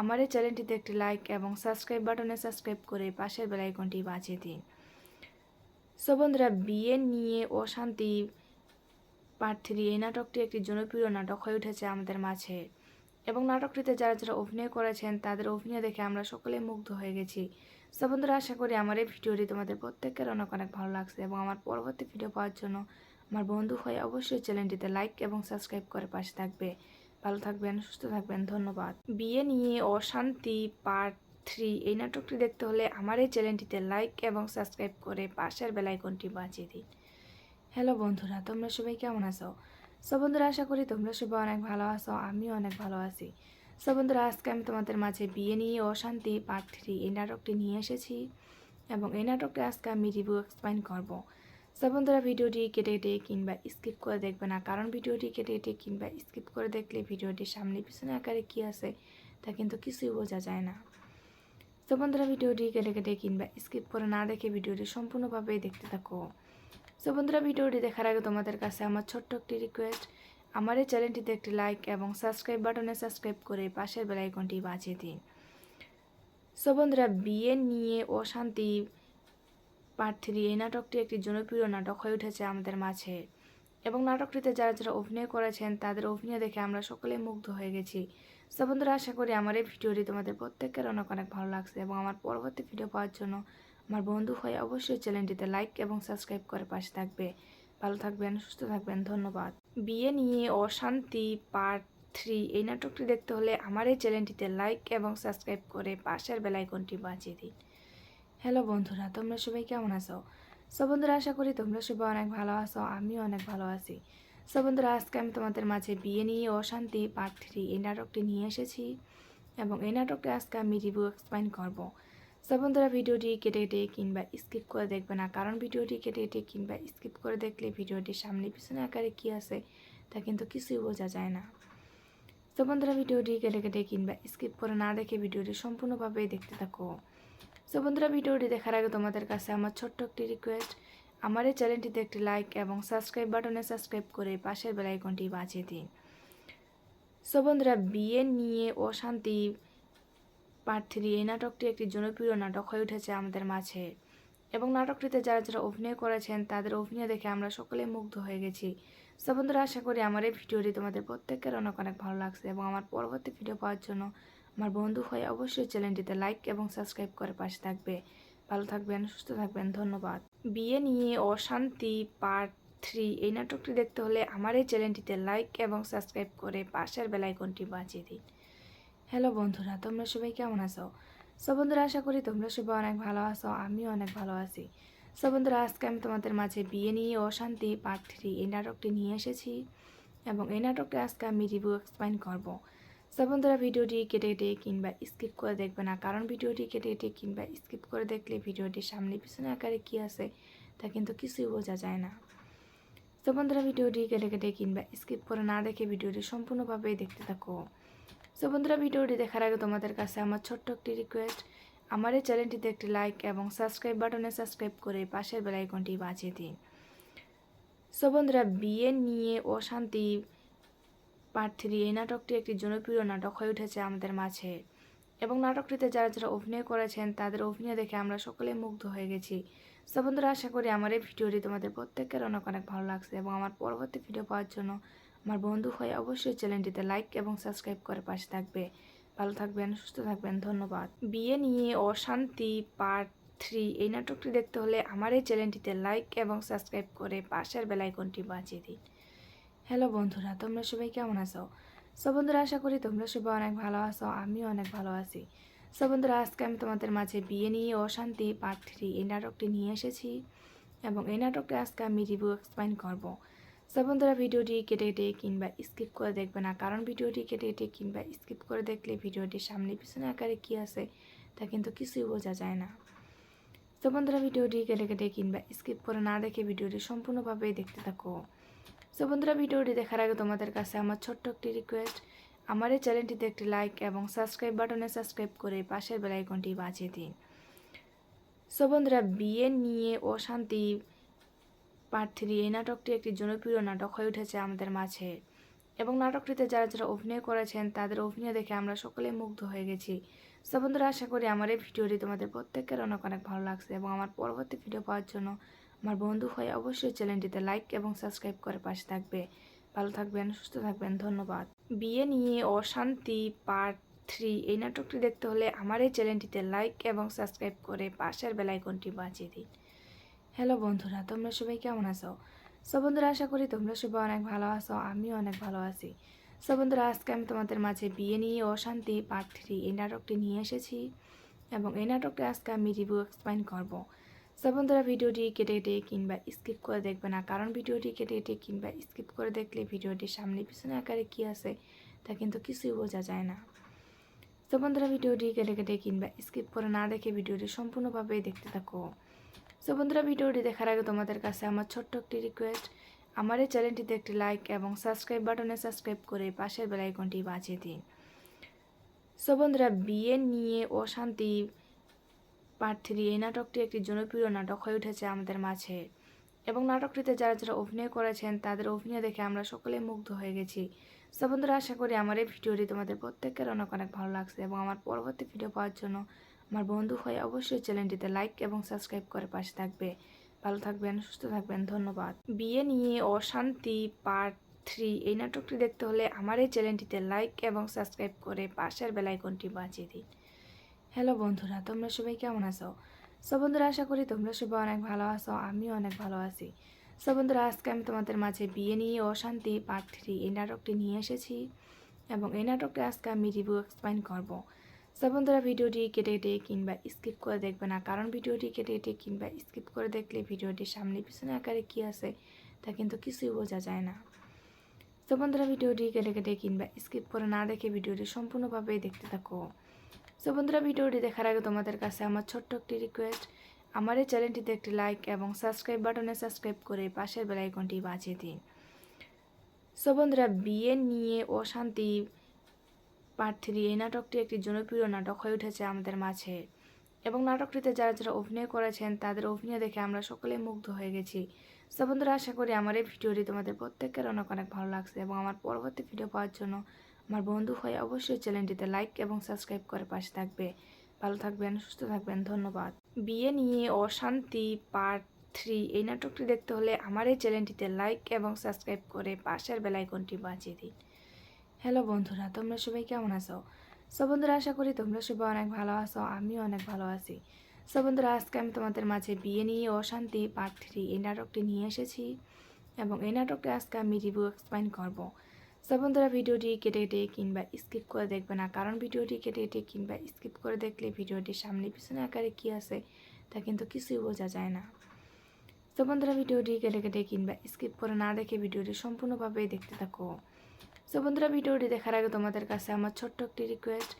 আমার এই চ্যানেলটিতে একটি লাইক এবং সাবস্ক্রাইব বাটনে সাবস্ক্রাইব করে পাশের বেল আইকনটি বাজিয়ে দিন। সো বন্ধুরা, বিয়ে নিয়ে অশান্তি পার্ট 3 এই নাটকটি একটি জনপ্রিয় নাটক হয়ে উঠেছে আমাদের মাঝে এবং নাটকটিতে যারা যারা অভিনয় করেছেন তাদের অভিনয় দেখে আমরা সকলেই মুগ্ধ হয়ে গেছি। সো বন্ধুরা, আশা করি আমার এই ভিডিওটি তোমাদের প্রত্যেকের অনেক অনেক ভালো লাগছে এবং আমার পরবর্তী ভিডিও পাওয়ার জন্য আমার বন্ধু হয়ে অবশ্যই চ্যানেলটিতে লাইক এবং সাবস্ক্রাইব করে পাশে থাকবে। ভালো থাকবেন, সুস্থ থাকবেন, ধন্যবাদ। বিয়ে নিয়ে অশান্তি পার্ট 3 এই নাটকটি দেখতে হলে আমার এই চ্যানেলটিতে লাইক এবং সাবস্ক্রাইব করে পাশের বেল আইকনটি বাজিয়ে দিন। হ্যালো বন্ধুরা, তোমরা সবাই কেমন আছো? সো বন্ধুরা, আশা করি তোমরা সবাই অনেক ভালো আছো, আমিও অনেক ভালো আছি। সো বন্ধুরা, আজকে আমি তোমাদের মাঝে বিয়ে নিয়ে অশান্তি পার্ট 3 এই নাটকটি নিয়ে এসেছি এবং এই নাটকটি আজকে আমি রিভিউ এক্সপ্লেইন করব। সো বন্ধুরা, ভিডিওটি কেটে কেটে কিংবা স্কিপ করে দেখবে না, কারণ ভিডিওটি কেটে কেটে কিংবা স্কিপ করে দেখলে ভিডিওটির সামনে পিছনে আকারে কী আছে তা কিন্তু কিছুই বোঝা যায় না। তো বন্ধুরা, ভিডিওটি কেটে কেটে কিংবা স্কিপ করে না দেখে ভিডিওটি সম্পূর্ণভাবে দেখতে থাকো। সো বন্ধুরা, ভিডিওটি দেখার আগে তোমাদের কাছে আমার ছোট্ট একটি রিকোয়েস্ট, আমার এই চ্যানেলটিতে একটি লাইক এবং সাবস্ক্রাইব বাটনে সাবস্ক্রাইব করে পাশের বেল আইকনটি বাজিয়ে দিন। সো বন্ধুরা, বিয়ে নিয়ে অশান্তি পার্ট 3 এই নাটকটি একটি জনপ্রিয় নাটক হয়ে উঠেছে আমাদের মাঝে এবং নাটকটিতে যারা যারা অভিনয় করেছেন তাদের অভিনয় দেখে আমরা সকলেই মুগ্ধ হয়ে গেছি। সো বন্ধুরা, আশা করি আমার এই ভিডিওটি তোমাদের প্রত্যেকের অনেক অনেক ভালো লাগছে এবং আমার পরবর্তী ভিডিও পাওয়ার জন্য আমার বন্ধু হয়ে অবশ্যই চ্যানেলটিতে লাইক এবং সাবস্ক্রাইব করে পাশে থাকবে। ভালো থাকবেন, সুস্থ থাকবেন, ধন্যবাদ। বিয়ে নিয়ে অশান্তি পার্ট 3 এই নাটকটি দেখতে হলে আমার এই চ্যানেলটিতে লাইক এবং সাবস্ক্রাইব করে পাশের বেল আইকনটি বাজিয়ে দিন। হ্যালো বন্ধুরা, তোমরা সবাই কেমন আছো? সো বন্ধুরা, আশা করি তোমরা সবাই অনেক ভালো আছো, আমিও অনেক ভালো আছি। সো বন্ধুরা, আজকে আমি তোমাদের মাঝে বিয়ে নিয়ে অশান্তি পার্ট 3 এই নাটকটি নিয়ে এসেছি এবং এই নাটকটি আজকে আমি রিভিউ এক্সপ্লেইন করব। সো বন্ধুরা, ভিডিওটি কেটে কেটে কিংবা স্কিপ করে দেখবে না, কারণ ভিডিওটি কেটে কেটে কিংবা স্কিপ করে দেখলে ভিডিওটির সামনে পিছনে আকারে কী আছে তা কিন্তু কিছুই বোঝা যায় না। তো বন্ধুরা, ভিডিওটি কেটে কেটে কিংবা স্কিপ করে না দেখে ভিডিওটি সম্পূর্ণভাবে দেখতে থাকো। সো বন্ধুরা, ভিডিওটি দেখার আগে তোমাদের কাছে আমার ছোট্ট একটি রিকোয়েস্ট, আমার এই চ্যানেলটিতে একটি লাইক এবং সাবস্ক্রাইব বাটনে সাবস্ক্রাইব করে পাশের বেল আইকনটি বাজিয়ে দিন। সো বন্ধুরা, বিয়ে নিয়ে অশান্তি পার্ট 3 এই নাটকটি একটি জনপ্রিয় নাটক হয়ে উঠেছে আমাদের মাঝে এবং নাটকটিতে যারা যারা অভিনয় করেছেন তাদের অভিনয় দেখে আমরা সকলেই মুগ্ধ হয়ে গেছি। সো বন্ধুরা, আশা করি আমার এই ভিডিওটি তোমাদের প্রত্যেকের অনেক অনেক ভালো লাগছে এবং আমার পরবর্তী ভিডিও পাওয়ার জন্য আমার বন্ধু হয়ে অবশ্যই চ্যানেলটিতে লাইক এবং সাবস্ক্রাইব করে পাশে থাকবে। ভালো থাকবেন, সুস্থ থাকবেন, ধন্যবাদ। বিয়ে নিয়ে অশান্তি পার্ট 3 এই নাটকটি দেখতে হলে আমার এই চ্যানেলটিতে লাইক এবং সাবস্ক্রাইব করে পাশের বেল আইকনটি বাজিয়ে দিন। হ্যালো বন্ধুরা, তোমরা সবাই কেমন আছো? সো বন্ধুরা, আশা করি তোমরা সবাই অনেক ভালো আছো, আমিও অনেক ভালো আছি। সো বন্ধুরা, আজকে আমি তোমাদের মাঝে বিয়ে নিয়ে অশান্তি পার্ট 3 এই নাটকটি নিয়ে এসেছি এবং এই নাটকটি আজকে আমি রিভিউ এক্সপ্লেইন করব। সো বন্ধুরা, ভিডিওটি কেটে কেটে কিংবা স্কিপ করে দেখবে না, কারণ ভিডিওটি কেটে কেটে কিংবা স্কিপ করে দেখলে ভিডিওটির সামনে পিছনে আকারে কী আছে তা কিন্তু কিছুই বোঝা যায় না। তো বন্ধুরা, ভিডিওটি কেটে কেটে কিংবা স্কিপ করে না দেখে ভিডিওটি সম্পূর্ণভাবে দেখতে থাকো। সো বন্ধুরা, ভিডিওটি দেখার আগে তোমাদের কাছে আমার ছোট্ট একটি রিকোয়েস্ট, আমার এই চ্যানেলটিতে একটি লাইক এবং সাবস্ক্রাইব বাটনে সাবস্ক্রাইব করে পাশের বেল আইকনটি বাজিয়ে দিন। সো বন্ধুরা, বিয়ে নিয়ে অশান্তি পার্ট 3 এই নাটকটি একটি জনপ্রিয় নাটক হয়ে উঠেছে আমাদের মাঝে এবং নাটকটিতে যারা যারা অভিনয় করেছেন তাদের অভিনয় দেখে আমরা সকলেই মুগ্ধ হয়ে গেছি। সো বন্ধুরা, আশা করি আমার এই ভিডিওটি তোমাদের প্রত্যেকের অনেক অনেক ভালো লাগছে এবং আমার পরবর্তী ভিডিও পাওয়ার জন্য আমার বন্ধু হয়ে অবশ্যই চ্যানেলটিতে লাইক এবং সাবস্ক্রাইব করে পাশে থাকবে। ভালো থাকবেন, সুস্থ থাকবেন, ধন্যবাদ। বিয়ে নিয়ে অশান্তি পার্ট 3 এই নাটকটি দেখতে হলে আমার এই চ্যানেলটিতে লাইক এবং সাবস্ক্রাইব করে পাশের বেল আইকনটি বাজিয়ে দিন। হ্যালো বন্ধুরা, তোমরা সবাই কেমন আছো? বন্ধুরা, আশা করি তোমরা সবাই অনেক ভালো আছো, আমিও অনেক ভালো আছি। বন্ধুরা, আজকে আমি তোমাদের মাঝে বিয়ে নিয়ে অশান্তি পার্ট 3 এই নাটকটি নিয়ে এসেছি এবং এই নাটকটি আজকে আমি রিভিউ এক্সপ্লেইন করব। বন্ধুরা, ভিডিওটি কেটে কেটে কিংবা স্কিপ করে দেখবে না, কারণ ভিডিওটি কেটে কেটে কিংবা স্কিপ করে দেখলে ভিডিওটির সামনে পিছনে আকারে কী আছে তা কিন্তু কিছুই বোঝা যায় না। বন্ধুরা, ভিডিওটি কেটে কেটে কিংবা স্কিপ করে না দেখে ভিডিওটি সম্পূর্ণভাবে দেখতে থাকো। বন্ধুরা, ভিডিওটি দেখার আগে তোমাদের কাছে আমার ছোট্ট একটি রিকোয়েস্ট, আমার এই চ্যানেলটিতে একটি লাইক এবং সাবস্ক্রাইব বাটনে সাবস্ক্রাইব করে পাশের বেল আইকনটি বাজিয়ে দিন। বন্ধুরা, বিয়ে নিয়ে অশান্তি পার্ট 3 এই নাটকটি একটি জনপ্রিয় নাটক হয়ে উঠেছে আমাদের মাঝে এবং নাটকটিতে যারা যারা অভিনয় করেছেন তাদের অভিনয় দেখে আমরা সকলেই মুগ্ধ হয়ে গেছি। বন্ধুরা, আশা করি আমার এই ভিডিওটি তোমাদের প্রত্যেকের অনেক অনেক ভালো লাগছে এবং আমার পরবর্তী ভিডিও পাওয়ার জন্য আমার বন্ধু হয়ে অবশ্যই চ্যানেলটিতে লাইক এবং সাবস্ক্রাইব করে পাশে থাকবে। ভালো থাকবেন, সুস্থ থাকবেন, ধন্যবাদ। বিয়ে নিয়ে অশান্তি পার্ট 3 এই নাটকটি দেখতে হলে আমার এই চ্যানেলটিতে লাইক এবং সাবস্ক্রাইব করে পাশের বেল আইকনটি বাজিয়ে দিন। হ্যালো বন্ধুরা, তোমরা সবাই কেমন আছো? বন্ধুরা, আশা করি তোমরা সবাই অনেক ভালো আছো, আমিও অনেক ভালো আছি। বন্ধুরা, আজকে আমি তোমাদের মাঝে বিয়ে নিয়ে অশান্তি পার্ট 3 এই নাটকটি নিয়ে এসেছি এবং এই নাটকটি আজকে আমি রিভিউ এক্সপ্লেইন করব। বন্ধুরা, ভিডিওটি কেটে কেটে কিংবা স্কিপ করে দেখবে না, কারণ ভিডিওটি কেটে কেটে কিংবা স্কিপ করে দেখলে ভিডিওটির সামনে পিছনে আকারে কী আছে তা কিন্তু কিছুই বোঝা যায় না। বন্ধুরা, ভিডিওটি কেটে কেটে কিংবা স্কিপ করে না দেখে ভিডিওটি সম্পূর্ণভাবে দেখতে থাকো। বন্ধুরা, ভিডিওটি দেখার আগে তোমাদের কাছে আমার ছোট্ট একটি রিকোয়েস্ট, আমার এই চ্যানেলটিতে একটি লাইক এবং সাবস্ক্রাইব বাটনে সাবস্ক্রাইব করে পাশের বেল আইকনটি বাজিয়ে দিন। বন্ধুরা, বিয়ে নিয়ে অশান্তি পার্ট 3 এই নাটকটি একটি জনপ্রিয় নাটক হয়ে উঠেছে আমাদের মাঝে এবং নাটকটিতে যারা যারা অভিনয় করেছেন তাদের অভিনয় দেখে আমরা সকলেই মুগ্ধ হয়ে গেছি। বন্ধুরা, আশা করি আমার এই ভিডিওটি তোমাদের প্রত্যেকের অনেক অনেক ভালো লাগছে এবং আমার পরবর্তী ভিডিও পাওয়ার জন্য আমার বন্ধু হয়ে অবশ্যই চ্যানেলটিতে লাইক এবং সাবস্ক্রাইব করে পাশে থাকবে। ভালো থাকবেন, সুস্থ থাকবেন, ধন্যবাদ। বিয়ে নিয়ে অশান্তি পার্ট 3 এই নাটকটি দেখতে হলে আমার এই চ্যানেলটিতে লাইক এবং সাবস্ক্রাইব করে পাশের বেল আইকনটি বাজিয়ে দিন। হ্যালো বন্ধুরা, তোমরা সবাই কেমন আছো? বন্ধুরা, আশা করি তোমরা সবাই অনেক ভালো আছো, আমিও অনেক ভালো আছি। বন্ধুরা, আজকে আমি তোমাদের মাঝে বিয়ে নিয়ে অশান্তি পার্ট 3 এই নাটকটি নিয়ে এসেছি এবং এই নাটকটি আজকে আমি রিভিউ এক্সপ্লেইন করব। বন্ধুরা, ভিডিওটি কেটে কেটে কিংবা স্কিপ করে দেখবে না, কারণ ভিডিওটি কেটে কেটে কিংবা স্কিপ করে দেখলে ভিডিওটির সামনে পিছনে আকারে কী আছে তা কিন্তু কিছুই বোঝা যায় না। বন্ধুরা, ভিডিওটি কেটে কেটে কিংবা স্কিপ করে না দেখে ভিডিওটি সম্পূর্ণভাবে দেখতে থাকো। বন্ধুরা, ভিডিওটি দেখার আগে তোমাদের কাছে আমার ছোট্ট একটি রিকোয়েস্ট, আমার এই চ্যানেলটিতে একটি লাইক এবং সাবস্ক্রাইব বাটনে সাবস্ক্রাইব করে পাশের বেল আইকনটি বাজিয়ে দিন। বন্ধুরা, বিয়ে নিয়ে অশান্তি পার্ট 3 এই নাটকটি একটি জনপ্রিয় নাটক হয়ে উঠেছে আমাদের মাঝে এবং নাটকটিতে যারা যারা অভিনয় করেছেন তাদের অভিনয় দেখে আমরা সকলেই মুগ্ধ হয়ে গেছি। বন্ধুরা, আশা করি আমার এই ভিডিওটি তোমাদের প্রত্যেকের অনেক অনেক ভালো লাগছে এবং আমার পরবর্তী ভিডিও পাওয়ার জন্য আমার বন্ধু হয়ে অবশ্যই চ্যানেলটিতে লাইক এবং সাবস্ক্রাইব করে পাশে থাকবে। ভালো থাকবেন, সুস্থ থাকবেন, ধন্যবাদ। বিয়ে নিয়ে অশান্তি পার্ট 3 এই নাটকটি দেখতে হলে আমার এই চ্যানেলটিতে লাইক এবং সাবস্ক্রাইব করে পাশের বেল আইকনটি বাজিয়ে দিন। হ্যালো বন্ধুরা, তোমরা সবাই কেমন আছো? বন্ধুরা, আশা করি তোমরা সবাই অনেক ভালো আছো, আমিও অনেক ভালো আছি। বন্ধুরা, আজকে আমি তোমাদের মাঝে বিয়ে নিয়ে অশান্তি পার্ট 3 এই নাটকটি নিয়ে এসেছি এবং এই নাটকটি আজকে আমি রিভিউ এক্সপ্লেইন করব। বন্ধুরা, ভিডিওটি কেটে কেটে কিংবা স্কিপ করে দেখবে না, কারণ ভিডিওটি কেটে কেটে কিংবা স্কিপ করে দেখলে ভিডিওটির সামনে পিছনে আকারে কী আছে তা কিন্তু কিছুই বোঝা যায় না। বন্ধুরা, ভিডিওটি কেটে কেটে কিংবা স্কিপ করে না দেখে ভিডিওটি সম্পূর্ণভাবে দেখতে থাকো। বন্ধুরা, ভিডিওটি দেখার আগে তোমাদের কাছে আমার ছোট্ট একটি রিকোয়েস্ট,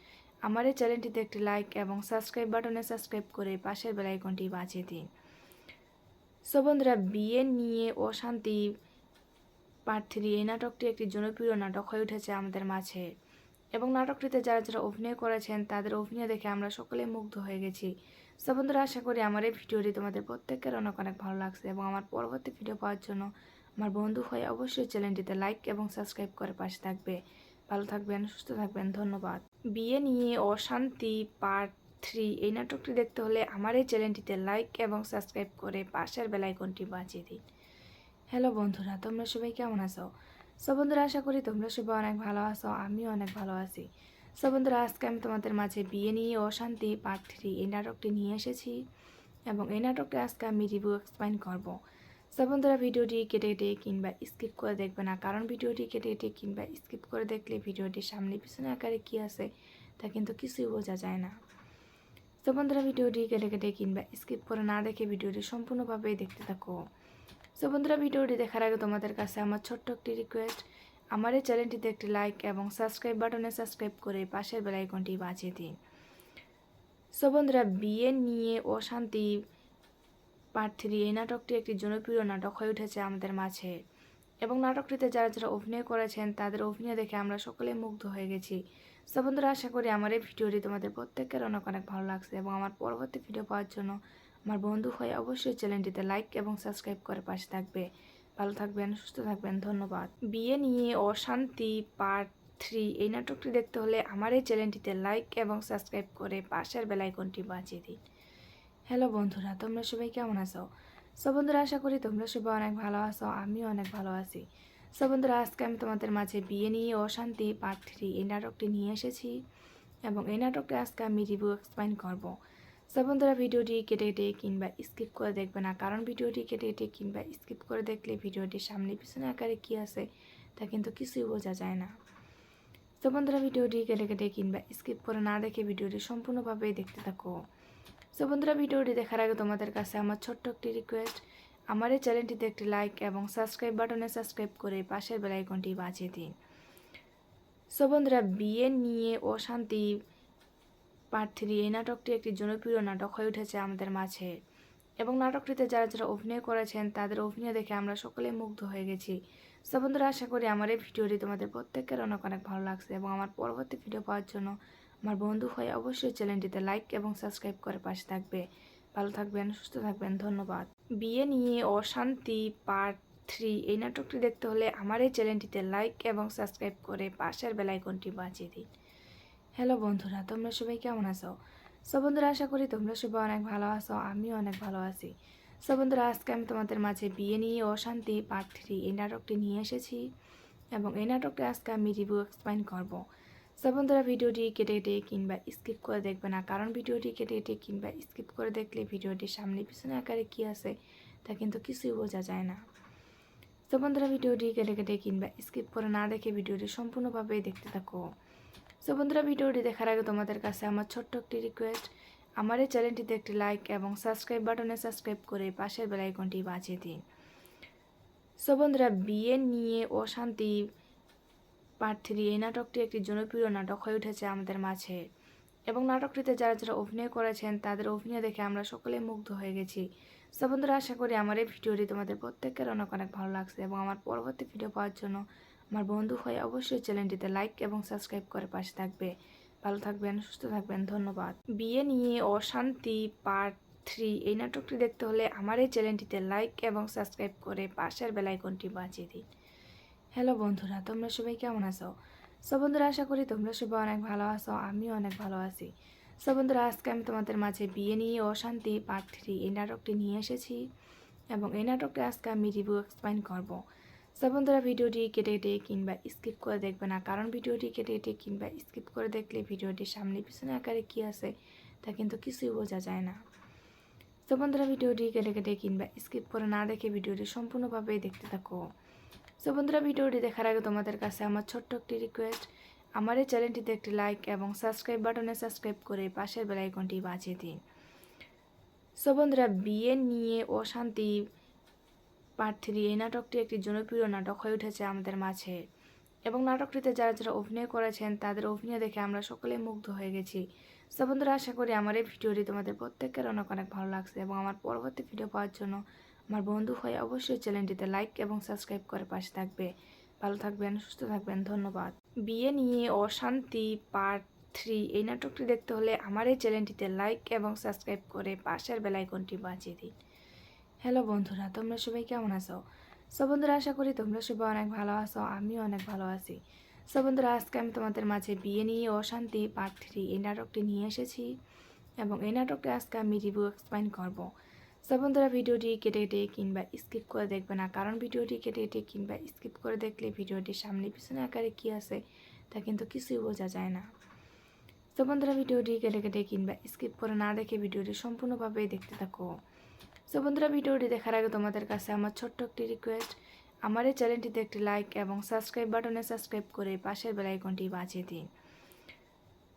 আমার এই চ্যানেলটিতে একটি লাইক এবং সাবস্ক্রাইব বাটনে সাবস্ক্রাইব করে পাশের বেল আইকনটি বাজিয়ে দিন। বন্ধুরা, বিয়ে নিয়ে অশান্তি পার্ট 3 এই নাটকটি একটি জনপ্রিয় নাটক হয়ে উঠেছে আমাদের মাঝে এবং নাটকটিতে যারা যারা অভিনয় করেছেন তাদের অভিনয় দেখে আমরা সকলেই মুগ্ধ হয়ে গেছি। বন্ধুরা, আশা করি আমার এই ভিডিওটি তোমাদের প্রত্যেকের অনেক অনেক ভালো লাগছে এবং আমার পরবর্তী ভিডিও পাওয়ার জন্য আমার বন্ধু হয়ে অবশ্যই চ্যানেলটিতে লাইক এবং সাবস্ক্রাইব করে পাশে থাকবে। ভালো থাকবেন, সুস্থ থাকবেন, ধন্যবাদ। বিয়ে নিয়ে অশান্তি পার্ট 3 এই নাটকটি দেখতে হলে আমার এই চ্যানেলটিতে লাইক এবং সাবস্ক্রাইব করে পাশের বেল আইকনটি বাজিয়ে দিন। হ্যালো বন্ধুরা, তোমরা সবাই কেমন আছো? সো বন্ধুরা, আশা করি তোমরা সবাই অনেক ভালো আছো, আমিও অনেক ভালো আছি। সো বন্ধুরা, আজকে আমি তোমাদের মাঝে বিয়ে নিয়ে অশান্তি পার্ট 3 এই নাটকটি নিয়ে এসেছি এবং এই নাটকটি আজকে আমি রিভিউ এক্সপ্লেইন করব। সো বন্ধুরা, ভিডিওটি কেটে কেটে কিংবা স্কিপ করে দেখবে না, কারণ ভিডিওটি কেটে কেটে কিংবা স্কিপ করে দেখলে ভিডিওটির সামনে পিছনে আকারে কী আছে তা কিন্তু কিছুই বোঝা যায় না। তো বন্ধুরা, ভিডিওটি কেটে কেটে কিংবা স্কিপ করে না দেখে ভিডিওটি সম্পূর্ণভাবে দেখতে থাকো। সো বন্ধুরা, ভিডিওটি দেখার আগে তোমাদের কাছে আমার ছোট্ট একটি রিকোয়েস্ট, আমার এই চ্যানেলটিতে একটি লাইক এবং সাবস্ক্রাইব বাটনে সাবস্ক্রাইব করে পাশের বেল আইকনটি বাজিয়ে দিন। সো বন্ধুরা, বিয়ে নিয়ে অশান্তি পার্ট 3 এই নাটকটি একটি জনপ্রিয় নাটক হয়ে উঠেছে আমাদের মাঝে এবং নাটকটিতে যারা যারা অভিনয় করেছেন তাদের অভিনয় দেখে আমরা সকলে মুগ্ধ হয়ে গেছি। সো বন্ধুরা, আশা করি আমার এই ভিডিওটি তোমাদের প্রত্যেকের অনেক অনেক ভালো লাগছে এবং আমার পরবর্তী ভিডিও পাওয়ার জন্য আমার বন্ধু হয়ে অবশ্যই চ্যানেলটিতে লাইক এবং সাবস্ক্রাইব করে পাশে থাকবে। ভালো থাকবেন, সুস্থ থাকবেন, ধন্যবাদ। বিয়ে নিয়ে অশান্তি পার্ট 3 এই নাটকটি দেখতে হলে আমার এই চ্যানেলটিতে লাইক এবং সাবস্ক্রাইব করে পাশের বেল আইকনটি বাজিয়ে দিন। হ্যালো বন্ধুরা, তোমরা সবাই কেমন আছো? সো বন্ধুরা, আশা করি তোমরা সবাই অনেক ভালো আছো, আমিও অনেক ভালো আছি। সো বন্ধুরা, আজকে আমি তোমাদের মাঝে বিয়ে নিয়ে অশান্তি পার্ট 3 এই নাটকটি নিয়ে এসেছি এবং এই নাটকটি আজকে আমি রিভিউ এক্সপ্লেইন করব। সো বন্ধুরা, ভিডিওটি কেটে কেটে কিংবা স্কিপ করে দেখবে না, কারণ ভিডিওটি কেটে কেটে কিংবা স্কিপ করে দেখলে ভিডিওটির সামনে পিছনে আকারে কী আছে তা কিন্তু কিছুই বোঝা যায় না। তো বন্ধুরা, ভিডিওটি কেটে কেটে কিংবা স্কিপ করে না দেখে ভিডিওটি সম্পূর্ণভাবে দেখতে থাকো। সো বন্ধুরা, ভিডিওটি দেখার আগে তোমাদের কাছে আমার ছোট্ট একটি রিকোয়েস্ট, আমার এই চ্যানেলটিতে একটি লাইক এবং সাবস্ক্রাইব বাটনে সাবস্ক্রাইব করে পাশের বেল আইকনটি বাজিয়ে দিন। সো বন্ধুরা, বিয়ে নিয়ে অশান্তি পার্ট 3 এই নাটকটি একটি জনপ্রিয় নাটক হয়ে উঠেছে আমাদের মাঝে এবং নাটকটিতে যারা যারা অভিনয় করেছেন তাদের অভিনয় দেখে আমরা সকলে মুগ্ধ হয়ে গেছি। সো বন্ধুরা, আশা করি আমার এই ভিডিওটি তোমাদের প্রত্যেকের অনেক অনেক ভালো লাগছে এবং আমার পরবর্তী ভিডিও পাওয়ার জন্য আমার বন্ধু হয়ে অবশ্যই চ্যানেলটিতে লাইক এবং সাবস্ক্রাইব করে পাশে থাকবে। ভালো থাকবেন, সুস্থ থাকবেন, ধন্যবাদ। বিয়ে নিয়ে অশান্তি পার্ট 3 এই নাটকটি দেখতে হলে আমার এই চ্যানেলটিতে লাইক এবং সাবস্ক্রাইব করে পাশের বেল আইকনটি বাজিয়ে দিন। হ্যালো বন্ধুরা, তোমরা সবাই কেমন আছো? সো বন্ধুরা, আশা করি তোমরা সবাই অনেক ভালো আছো, আমিও অনেক ভালো আছি। সো বন্ধুরা, আজকে আমি তোমাদের মাঝে বিয়ে নিয়ে অশান্তি পার্ট 3 এই নাটকটি নিয়ে এসেছি এবং এই নাটকটি আজকে আমি রিভিউ এক্সপ্লেইন করব। সো বন্ধুরা, ভিডিওটি কেটে কেটে কিংবা স্কিপ করে দেখবে না, কারণ ভিডিওটি কেটে কেটে কিংবা স্কিপ করে দেখলে ভিডিওটির সামনে পিছনে আকারে কী আছে তা কিন্তু কিছুই বোঝা যায় না। তো বন্ধুরা, ভিডিওটি কেটে কেটে কিংবা স্কিপ করে না দেখে ভিডিওটি সম্পূর্ণভাবে দেখতে থাকো। সো বন্ধুরা, ভিডিওটি দেখার আগে তোমাদের কাছে আমার ছোট্ট একটি রিকোয়েস্ট, আমার এই চ্যানেলটিতে একটি লাইক এবং সাবস্ক্রাইব বাটনে সাবস্ক্রাইব করে পাশের বেল আইকনটি বাজিয়ে দিন। সো বন্ধুরা, বিয়ে নিয়ে অশান্তি পার্ট 3 এই নাটকটি একটি জনপ্রিয় নাটক হয়ে উঠেছে আমাদের মাঝে এবং নাটকটিতে যারা যারা অভিনয় করেছেন তাদের অভিনয় দেখে আমরা সকলে মুগ্ধ হয়ে গেছি। সো বন্ধুরা, আশা করি আমার এই ভিডিওটি তোমাদের প্রত্যেকের অনেক অনেক ভালো লাগছে এবং আমার পরবর্তী ভিডিও পাওয়ার জন্য আমার বন্ধু হয়ে অবশ্যই চ্যানেলটিতে লাইক এবং সাবস্ক্রাইব করে পাশে থাকবে। ভালো থাকবেন, সুস্থ থাকবেন, ধন্যবাদ। বিয়ে নিয়ে অশান্তি পার্ট 3 এই নাটকটি দেখতে হলে আমার এই চ্যানেলটিতে লাইক এবং সাবস্ক্রাইব করে পাশের বেল আইকনটি বাজিয়ে দিন। হ্যালো বন্ধুরা, তোমরা সবাই কেমন আছো? সো বন্ধুরা, আশা করি তোমরা সবাই অনেক ভালো আছো, আমিও অনেক ভালো আছি। সো বন্ধুরা, আজকে আমি তোমাদের মাঝে বিয়ে নিয়ে অশান্তি পার্ট 3 এই নাটকটি নিয়ে এসেছি এবং এই নাটকটি আজকে আমি রিভিউ এক্সপ্লেইন করব। সো বন্ধুরা, ভিডিওটি কেটে কেটে কিংবা স্কিপ করে দেখবে না, কারণ ভিডিওটি কেটে কেটে কিংবা স্কিপ করে দেখলে ভিডিওটির সামনে পিছনে আকারে কী আছে তা কিন্তু কিছুই বোঝা যায় না। তো বন্ধুরা, ভিডিওটি কেটে কেটে কিংবা স্কিপ করে না দেখে ভিডিওটি সম্পূর্ণভাবে দেখতে থাকো। সো বন্ধুরা, ভিডিওটি দেখার আগে তোমাদের কাছে আমার ছোট্ট একটি রিকোয়েস্ট, আমার এই চ্যানেলটিতে একটি লাইক এবং সাবস্ক্রাইব বাটনে সাবস্ক্রাইব করে পাশের বেল আইকনটি বাজিয়ে দিন। সো বন্ধুরা, বিয়ে নিয়ে অশান্তি পার্ট 3 এই নাটকটি একটি জনপ্রিয় নাটক হয়ে উঠেছে আমাদের মাঝে এবং নাটকটিতে যারা যারা অভিনয় করেছেন তাদের অভিনয় দেখে আমরা সকলে মুগ্ধ হয়ে গেছি। সো বন্ধুরা, আশা করি আমার এই ভিডিওটি তোমাদের প্রত্যেকের অনেক অনেক ভালো লাগছে এবং আমার পরবর্তী ভিডিও পাওয়ার জন্য আমার বন্ধু হয়ে অবশ্যই চ্যানেলটিতে লাইক এবং সাবস্ক্রাইব করে পাশে থাকবে। ভালো থাকবেন, সুস্থ থাকবেন, ধন্যবাদ। বিয়ে নিয়ে অশান্তি পার্ট 3 এই নাটকটি দেখতে হলে আমার এই চ্যানেলটিতে লাইক এবং সাবস্ক্রাইব করে পাশের বেল আইকনটি বাজিয়ে দিন। হ্যালো বন্ধুরা, তোমরা সবাই কেমন আছো? সো বন্ধুরা, আশা করি তোমরা সবাই অনেক ভালো আছো, আমিও অনেক ভালো আছি। সো বন্ধুরা, আজকে আমি তোমাদের মাঝে বিয়ে নিয়ে অশান্তি পার্ট 3 এই নাটকটি নিয়ে এসেছি এবং এই নাটকটি আজকে আমি রিভিউ এক্সপ্লেইন করব। সো বন্ধুরা ভিডিওটি কেটে কেটে কিংবা স্কিপ করে দেখবে না, কারণ ভিডিওটি কেটে কেটে কিংবা স্কিপ করে দেখলে ভিডিওটির সামনে পিছনে আকারে কী আছে তা কিন্তু কিছুই বোঝা যায় না। তো বন্ধুরা ভিডিওটি কেটে কেটে কিংবা স্কিপ করে না দেখে ভিডিওটি সম্পূর্ণভাবে দেখতে থাকো। তো বন্ধুরা ভিডিওটি দেখার আগে তোমাদের কাছে আমার ছোট্ট একটি রিকোয়েস্ট, আমার এই চ্যানেলটিতে একটি লাইক এবং সাবস্ক্রাইব বাটনে সাবস্ক্রাইব করে পাশের বেল আইকনটি বাজিয়ে দিন।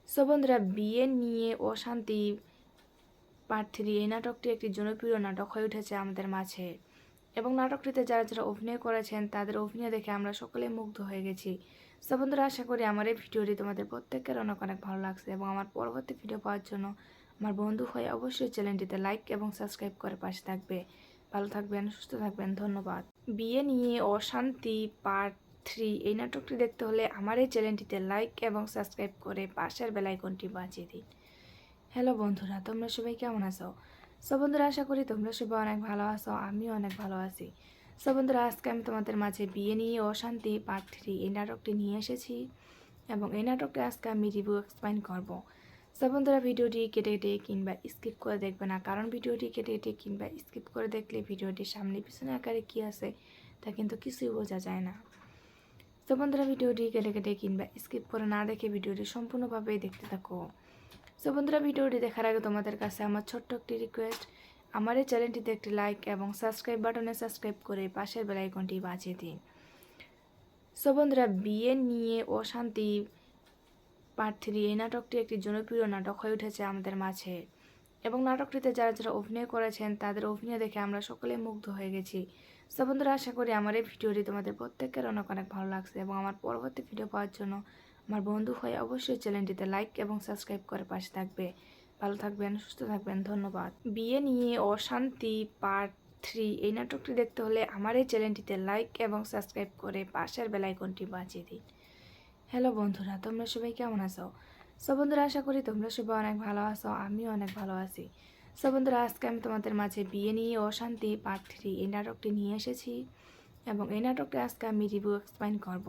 সো বন্ধুরা, বিয়ে নিয়ে অশান্তি পার্ট 3 এই নাটকটি একটি জনপ্রিয় নাটক হয়ে উঠেছে আমাদের মাঝে, এবং নাটকটিতে যারা যারা অভিনয় করেছেন তাদের অভিনয় দেখে আমরা সকলে মুগ্ধ হয়ে গেছি। সো বন্ধুরা, আশা করি আমার এই ভিডিওটি তোমাদের প্রত্যেকের অনেক অনেক ভালো লাগছে, এবং আমার পরবর্তী ভিডিও পাওয়ার জন্য আমার বন্ধু হয়ে অবশ্যই চ্যানেলটিতে লাইক এবং সাবস্ক্রাইব করে পাশে থাকবে। ভালো থাকবেন, সুস্থ থাকবেন, ধন্যবাদ। বিয়ে নিয়ে অশান্তি পার্ট 3 এই নাটকটি দেখতে হলে আমার এই চ্যানেলটিতে লাইক এবং সাবস্ক্রাইব করে পাশের বেল আইকনটি বাজিয়ে দিন। হ্যালো বন্ধুরা, তোমরা সবাই কেমন আছো? সো বন্ধুরা, আশা করি তোমরা সবাই অনেক ভালো আছো, আমিও অনেক ভালো আছি। সো বন্ধুরা, আজকে আমি তোমাদের মাঝে বিয়ে নিয়ে অশান্তি পার্ট 3 এই নাটকটি নিয়ে এসেছি, এবং এই নাটকটি আজকে আমি রিভিউ এক্সপ্লেইন করব। সো বন্ধুরা ভিডিওটি কেটে কেটে কিংবা স্কিপ করে দেখবে না, কারণ ভিডিওটি কেটে কেটে কিংবা স্কিপ করে দেখলে ভিডিওটির সামনে পিছনে আকারে কী আছে তা কিন্তু কিছুই বোঝা যায় না। তো বন্ধুরা ভিডিওটি কেটে কেটে কিংবা স্কিপ করে না দেখে ভিডিওটি সম্পূর্ণভাবে দেখতে থাকো। সো বন্ধুরা ভিডিওটি দেখার আগে তোমাদের কাছে আমার ছোট্ট একটি রিকোয়েস্ট, আমার এই চ্যানেলটিতে একটি লাইক এবং সাবস্ক্রাইব বাটনে সাবস্ক্রাইব করে পাশের বেল আইকনটি বাজিয়ে দিন। সো বন্ধুরা, বিয়ে নিয়ে অশান্তি পার্ট 3 এই নাটকটি একটি জনপ্রিয় নাটক হয়ে উঠেছে আমাদের মাঝে, এবং নাটকটিতে যারা যারা অভিনয় করেছেন তাদের অভিনয় দেখে আমরা সকলে মুগ্ধ হয়ে গেছি। সো বন্ধুরা, আশা করি আমার এই ভিডিওটি তোমাদের প্রত্যেকের অনেক অনেক ভালো লাগছে, এবং আমার পরবর্তী ভিডিও পাওয়ার জন্য আমার বন্ধু হয়ে অবশ্যই চ্যানেলটিতে লাইক এবং সাবস্ক্রাইব করে পাশে থাকবে। ভালো থাকবেন, সুস্থ থাকবেন, ধন্যবাদ। বিয়ে নিয়ে অশান্তি পার্ট 3 এই নাটকটি দেখতে হলে আমার এই চ্যানেলটিতে লাইক এবং সাবস্ক্রাইব করে পাশের বেল আইকনটি বাজিয়ে দিন। হ্যালো বন্ধুরা, তোমরা সবাই কেমন আছো? সো বন্ধুরা, আশা করি তোমরা সবাই অনেক ভালো আছো, আমিও অনেক ভালো আছি। সো বন্ধুরা, আজকে আমি তোমাদের মাঝে বিয়ে নিয়ে অশান্তি পার্ট 3 এই নাটকটি নিয়ে এসেছি, এবং এই নাটকটি আজকে আমি রিভিউ এক্সপ্লেইন করব।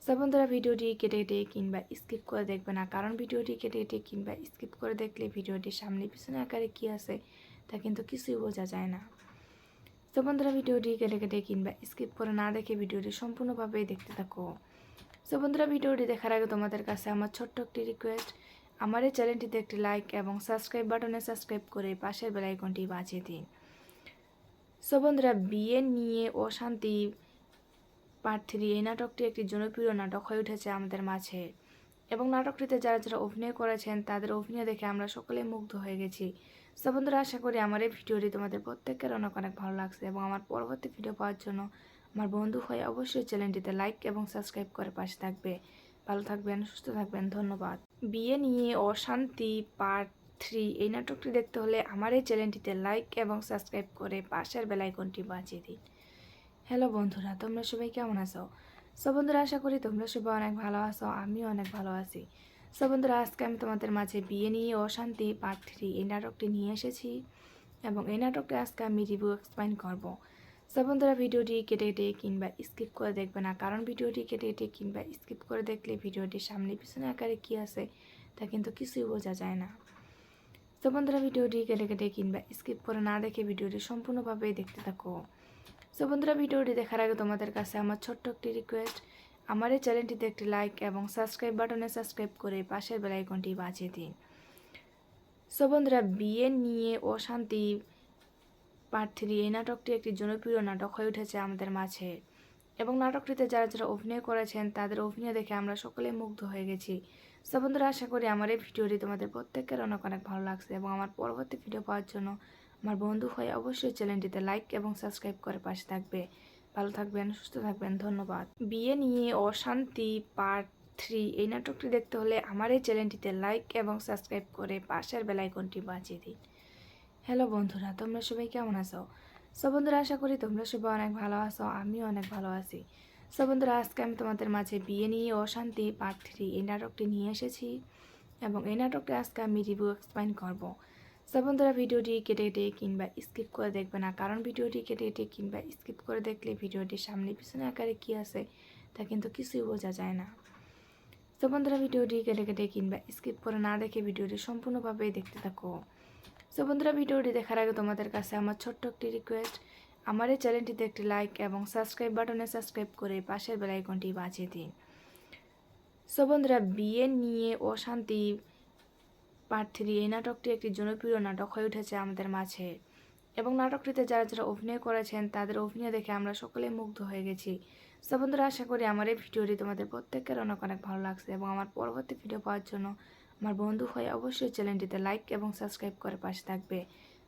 সো বন্ধুরা ভিডিওটি কেটে কেটে কিংবা স্কিপ করে দেখবে না, কারণ ভিডিওটি কেটে কেটে কিংবা স্কিপ করে দেখলে ভিডিওটির সামনে পিছনে আকারে কী আছে তা কিন্তু কিছুই বোঝা যায় না। তো বন্ধুরা ভিডিওটি কেটে কেটে কিংবা স্কিপ করে না দেখে ভিডিওটি সম্পূর্ণভাবে দেখতে থাকো। সো বন্ধুরা ভিডিওটি দেখার আগে তোমাদের কাছে আমার ছোট্ট একটি রিকোয়েস্ট, আমার এই চ্যানেলটিতে একটি লাইক এবং সাবস্ক্রাইব বাটনে সাবস্ক্রাইব করে পাশের বেল আইকনটি বাজিয়ে দিন। সো বন্ধুরা, বিয়ে নিয়ে অশান্তি পার্ট 3 এই নাটকটি একটি জনপ্রিয় নাটক হয়ে উঠেছে আমাদের মাঝে, এবং নাটকটিতে যারা যারা অভিনয় করেছেন তাদের অভিনয় দেখে আমরা সকলে মুগ্ধ হয়ে গেছি। সো বন্ধুরা, আশা করি আমার এই ভিডিওটি তোমাদের প্রত্যেকের অনেক অনেক ভালো লাগছে, এবং আমার পরবর্তী ভিডিও পাওয়ার জন্য আমার বন্ধু হয়ে অবশ্যই চ্যানেলটিতে লাইক এবং সাবস্ক্রাইব করে পাশে থাকবে। ভালো থাকবেন, সুস্থ থাকবেন, ধন্যবাদ। বিয়ে নিয়ে অশান্তি পার্ট 3 এই নাটকটি দেখতে হলে আমার এই চ্যানেলটিতে লাইক এবং সাবস্ক্রাইব করে পাশের বেল আইকনটি বাজিয়ে দিন। হ্যালো বন্ধুরা, তোমরা সবাই কেমন আছো? সো বন্ধুরা, আশা করি তোমরা সবাই অনেক ভালো আছো, আমিও অনেক ভালো আছি। সো বন্ধুরা, আজকে আমি তোমাদের মাঝে বিয়ে নিয়ে অশান্তি পার্ট 3 এই নাটকটি নিয়ে এসেছি, এবং এই নাটকটি আজকে আমি রিভিউ এক্সপ্লেইন করব। সো বন্ধুরা ভিডিওটি কেটে কেটে কিংবা স্কিপ করে দেখবে না, কারণ ভিডিওটি কেটে কেটে কিংবা স্কিপ করে দেখলে ভিডিওটির সামনে পিছনে আকারে কী আছে তা কিন্তু কিছুই বোঝা যায় না। তো বন্ধুরা ভিডিওটি কেটে কেটে কিংবা স্কিপ করে না দেখে ভিডিওটি সম্পূর্ণভাবে দেখতে থাকো। সো বন্ধুরা ভিডিওটি দেখার আগে তোমাদের কাছে আমার ছোট্ট একটি রিকোয়েস্ট, আমার এই চ্যানেলটিতে একটি লাইক এবং সাবস্ক্রাইব বাটনে সাবস্ক্রাইব করে পাশের বেল আইকনটি বাজিয়ে দিন। সো বন্ধুরা, বিয়ে নিয়ে অশান্তি পার্ট 3 এই নাটকটি একটি জনপ্রিয় নাটক হয়ে উঠেছে আমাদের মাঝে, এবং নাটকটিতে যারা যারা অভিনয় করেছেন তাদের অভিনয় দেখে আমরা সকলে মুগ্ধ হয়ে গেছি। সো বন্ধুরা, আশা করি আমার এই ভিডিওটি তোমাদের প্রত্যেকের অনেক অনেক ভালো লাগছে, এবং আমার পরবর্তী ভিডিও পাওয়ার জন্য আমার বন্ধু হয়ে অবশ্যই চ্যানেলটিতে লাইক এবং সাবস্ক্রাইব করে পাশে থাকবে। ভালো থাকবেন, সুস্থ থাকবেন, ধন্যবাদ। বিয়ে নিয়ে অশান্তি পার্ট 3 এই নাটকটি দেখতে হলে আমার এই চ্যানেলটিতে লাইক এবং সাবস্ক্রাইব করে পাশের বেল আইকনটি বাজিয়ে দিন। হ্যালো বন্ধুরা, তোমরা সবাই কেমন আছো? সো বন্ধুরা, আশা করি তোমরা সবাই অনেক ভালো আছো, আমিও অনেক ভালো আছি। সো বন্ধুরা, আজকে আমি তোমাদের মাঝে বিয়ে নিয়ে অশান্তি পার্ট 3 এই নাটকটি নিয়ে এসেছি, এবং এই নাটকটি আজকে আমি রিভিউ এক্সপ্লেইন করব। সো বন্ধুরা ভিডিওটি কেটে কেটে কিংবা স্কিপ করে দেখবে না, কারণ ভিডিওটি কেটে কেটে কিংবা স্কিপ করে দেখলে ভিডিওটির সামনে পিছনে আকারে কী আছে তা কিন্তু কিছুই বোঝা যায় না। তো বন্ধুরা ভিডিওটি কেটে কেটে কিংবা স্কিপ করে না দেখে ভিডিওটি সম্পূর্ণভাবে দেখতে থাকো। সো বন্ধুরা, ভিডিওটি দেখার আগে তোমাদের কাছে আমার ছোট্ট একটি রিকোয়েস্ট, আমার এই চ্যানেলটিতে একটি লাইক এবং সাবস্ক্রাইব বাটনে সাবস্ক্রাইব করে পাশের বেল আইকনটি বাজিয়ে দিন। সো বন্ধুরা, বিয়ে নিয়ে অশান্তি পার্ট 3 এই নাটকটি একটি জনপ্রিয় নাটক হয়ে উঠেছে আমাদের মাঝে, এবং নাটকটিতে যারা যারা অভিনয় করেছেন তাদের অভিনয় দেখে আমরা সকলে মুগ্ধ হয়ে গেছি। সো বন্ধুরা, আশা করি আমার এই ভিডিওটি তোমাদের প্রত্যেকের অনেক অনেক ভালো লাগছে, এবং আমার পরবর্তী ভিডিও পাওয়ার জন্য আমার বন্ধু হয়ে অবশ্যই চ্যানেলটিতে লাইক এবং সাবস্ক্রাইব করে পাশে থাকবে।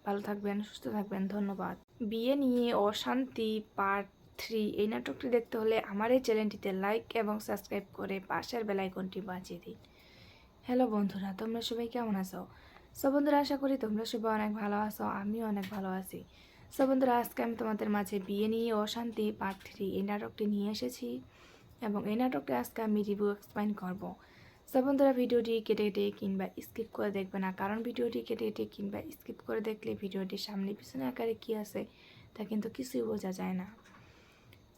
ভালো থাকবেন, সুস্থ থাকবেন, ধন্যবাদ। বিয়ে নিয়ে অশান্তি পার্ট 3 এই নাটকটি দেখতে হলে আমার এই চ্যানেলটিতে লাইক এবং সাবস্ক্রাইব করে পাশের বেল আইকনটি বাজিয়ে দিন। হ্যালো বন্ধুরা, তোমরা সবাই কেমন আছো? সো বন্ধুরা, আশা করি তোমরা সবাই অনেক ভালো আছো, আমিও অনেক ভালো আছি। সো বন্ধুরা, আজকে আমি তোমাদের মাঝে বিয়ে নিয়ে অশান্তি পার্ট 3 এই নাটকটি নিয়ে এসেছি, এবং এই নাটকটা আজকে আমি রিভিউ এক্সপ্লেইন করবো। সো বন্ধুরা, ভিডিওটি কেটে কেটে কিংবা স্কিপ করে দেখবে না, কারণ ভিডিওটি কেটে কেটে কিংবা স্কিপ করে দেখলে ভিডিওটির সামনে পিছনে আকারে কী আছে তা কিন্তু কিছুই বোঝা যায় না।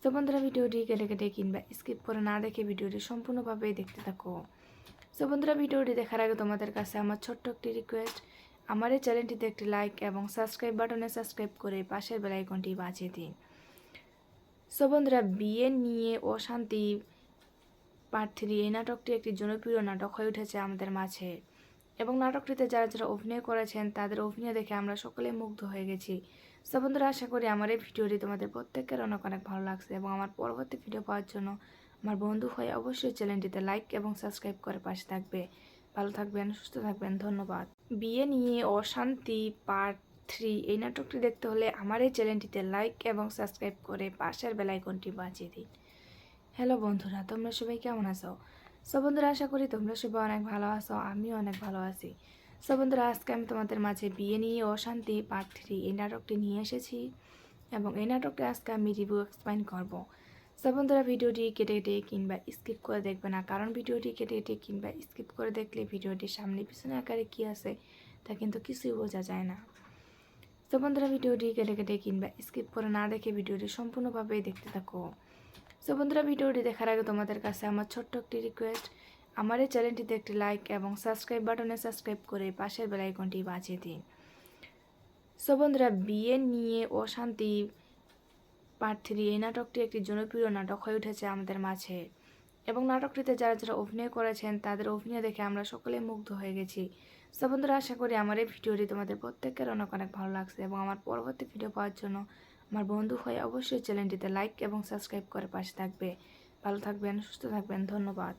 তো বন্ধুরা, ভিডিওটি কেটে কেটে কিংবা স্কিপ করে না দেখে ভিডিওটি সম্পূর্ণভাবে দেখতে থাকো। সো বন্ধুরা, ভিডিওটি দেখার আগে তোমাদের কাছে আমার ছোট্ট একটি রিকোয়েস্ট, আমার এই চ্যানেলটিতে একটি লাইক এবং সাবস্ক্রাইব বাটনে সাবস্ক্রাইব করে পাশের বেল আইকনটি বাজিয়ে দিন। সো বন্ধুরা, বিয়ে নিয়ে অশান্তি পার্ট 3 এই নাটকটি একটি জনপ্রিয় নাটক হয়ে উঠেছে আমাদের মাঝে, এবং নাটকটিতে যারা যারা অভিনয় করেছেন তাদের অভিনয় দেখে আমরা সকলে মুগ্ধ হয়ে গেছি। সো বন্ধুরা, আশা করি আমার এই ভিডিওটি তোমাদের প্রত্যেকের অনেক অনেক ভালো লাগছে, এবং আমার পরবর্তী ভিডিও পাওয়ার জন্য আমার বন্ধু হয়ে অবশ্যই চ্যানেলটিতে লাইক এবং সাবস্ক্রাইব করে পাশে থাকবে। ভালো থাকবেন, সুস্থ থাকবেন, ধন্যবাদ। বিয়ে নিয়ে অশান্তি পার্ট 3 এই নাটকটি দেখতে হলে আমার এই চ্যানেলটিতে লাইক এবং সাবস্ক্রাইব করে পাশের বেল আইকনটি বাজিয়ে দিন। হ্যালো বন্ধুরা, তোমরা সবাই কেমন আছো? সো বন্ধুরা, আশা করি তোমরা সবাই অনেক ভালো আছো, আমিও অনেক ভালো আছি। সো বন্ধুরা, আজকে আমি তোমাদের মাঝে বিয়ে নিয়ে অশান্তি পার্ট 3 এই নাটকটি নিয়ে এসেছি, এবং এই নাটকটা আজকে আমি রিভিউ এক্সপ্লেইন করবো। সো বন্ধুরা, ভিডিওটি কেটে কেটে কিংবা স্কিপ করে দেখবে না, কারণ ভিডিওটি কেটে কেটে কিংবা স্কিপ করে দেখলে ভিডিওটির সামনে পিছনে আকারে কী আছে তা কিন্তু কিছুই বোঝা যায় না। তো বন্ধুরা, ভিডিওটি কেটে কেটে কিংবা স্কিপ করে না দেখে ভিডিওটি সম্পূর্ণভাবে দেখতে থাকো। সো বন্ধুরা, ভিডিওটি দেখার আগে তোমাদের কাছে আমার ছোট্ট একটি রিকোয়েস্ট, আমার এই চ্যানেলটিতে একটি লাইক এবং সাবস্ক্রাইব বাটনে সাবস্ক্রাইব করে পাশের বেল আইকনটি বাজিয়ে দিন। সো বন্ধুরা, বিয়ে নিয়ে অশান্তি পার্ট 3 এই নাটকটি একটি জনপ্রিয় নাটক হয়ে উঠেছে আমাদের মাঝে, এবং নাটকটিতে যারা যারা অভিনয় করেছেন তাদের অভিনয় দেখে আমরা সকলে মুগ্ধ হয়ে গেছি। সো বন্ধুরা, আশা করি আমার এই ভিডিওটি তোমাদের প্রত্যেকের অনেক অনেক ভালো লাগছে, এবং আমার পরবর্তী ভিডিও পাওয়ার জন্য আমার বন্ধু হয়ে অবশ্যই চ্যানেলটিতে লাইক এবং সাবস্ক্রাইব করে পাশে থাকবে। ভালো থাকবেন, সুস্থ থাকবেন, ধন্যবাদ।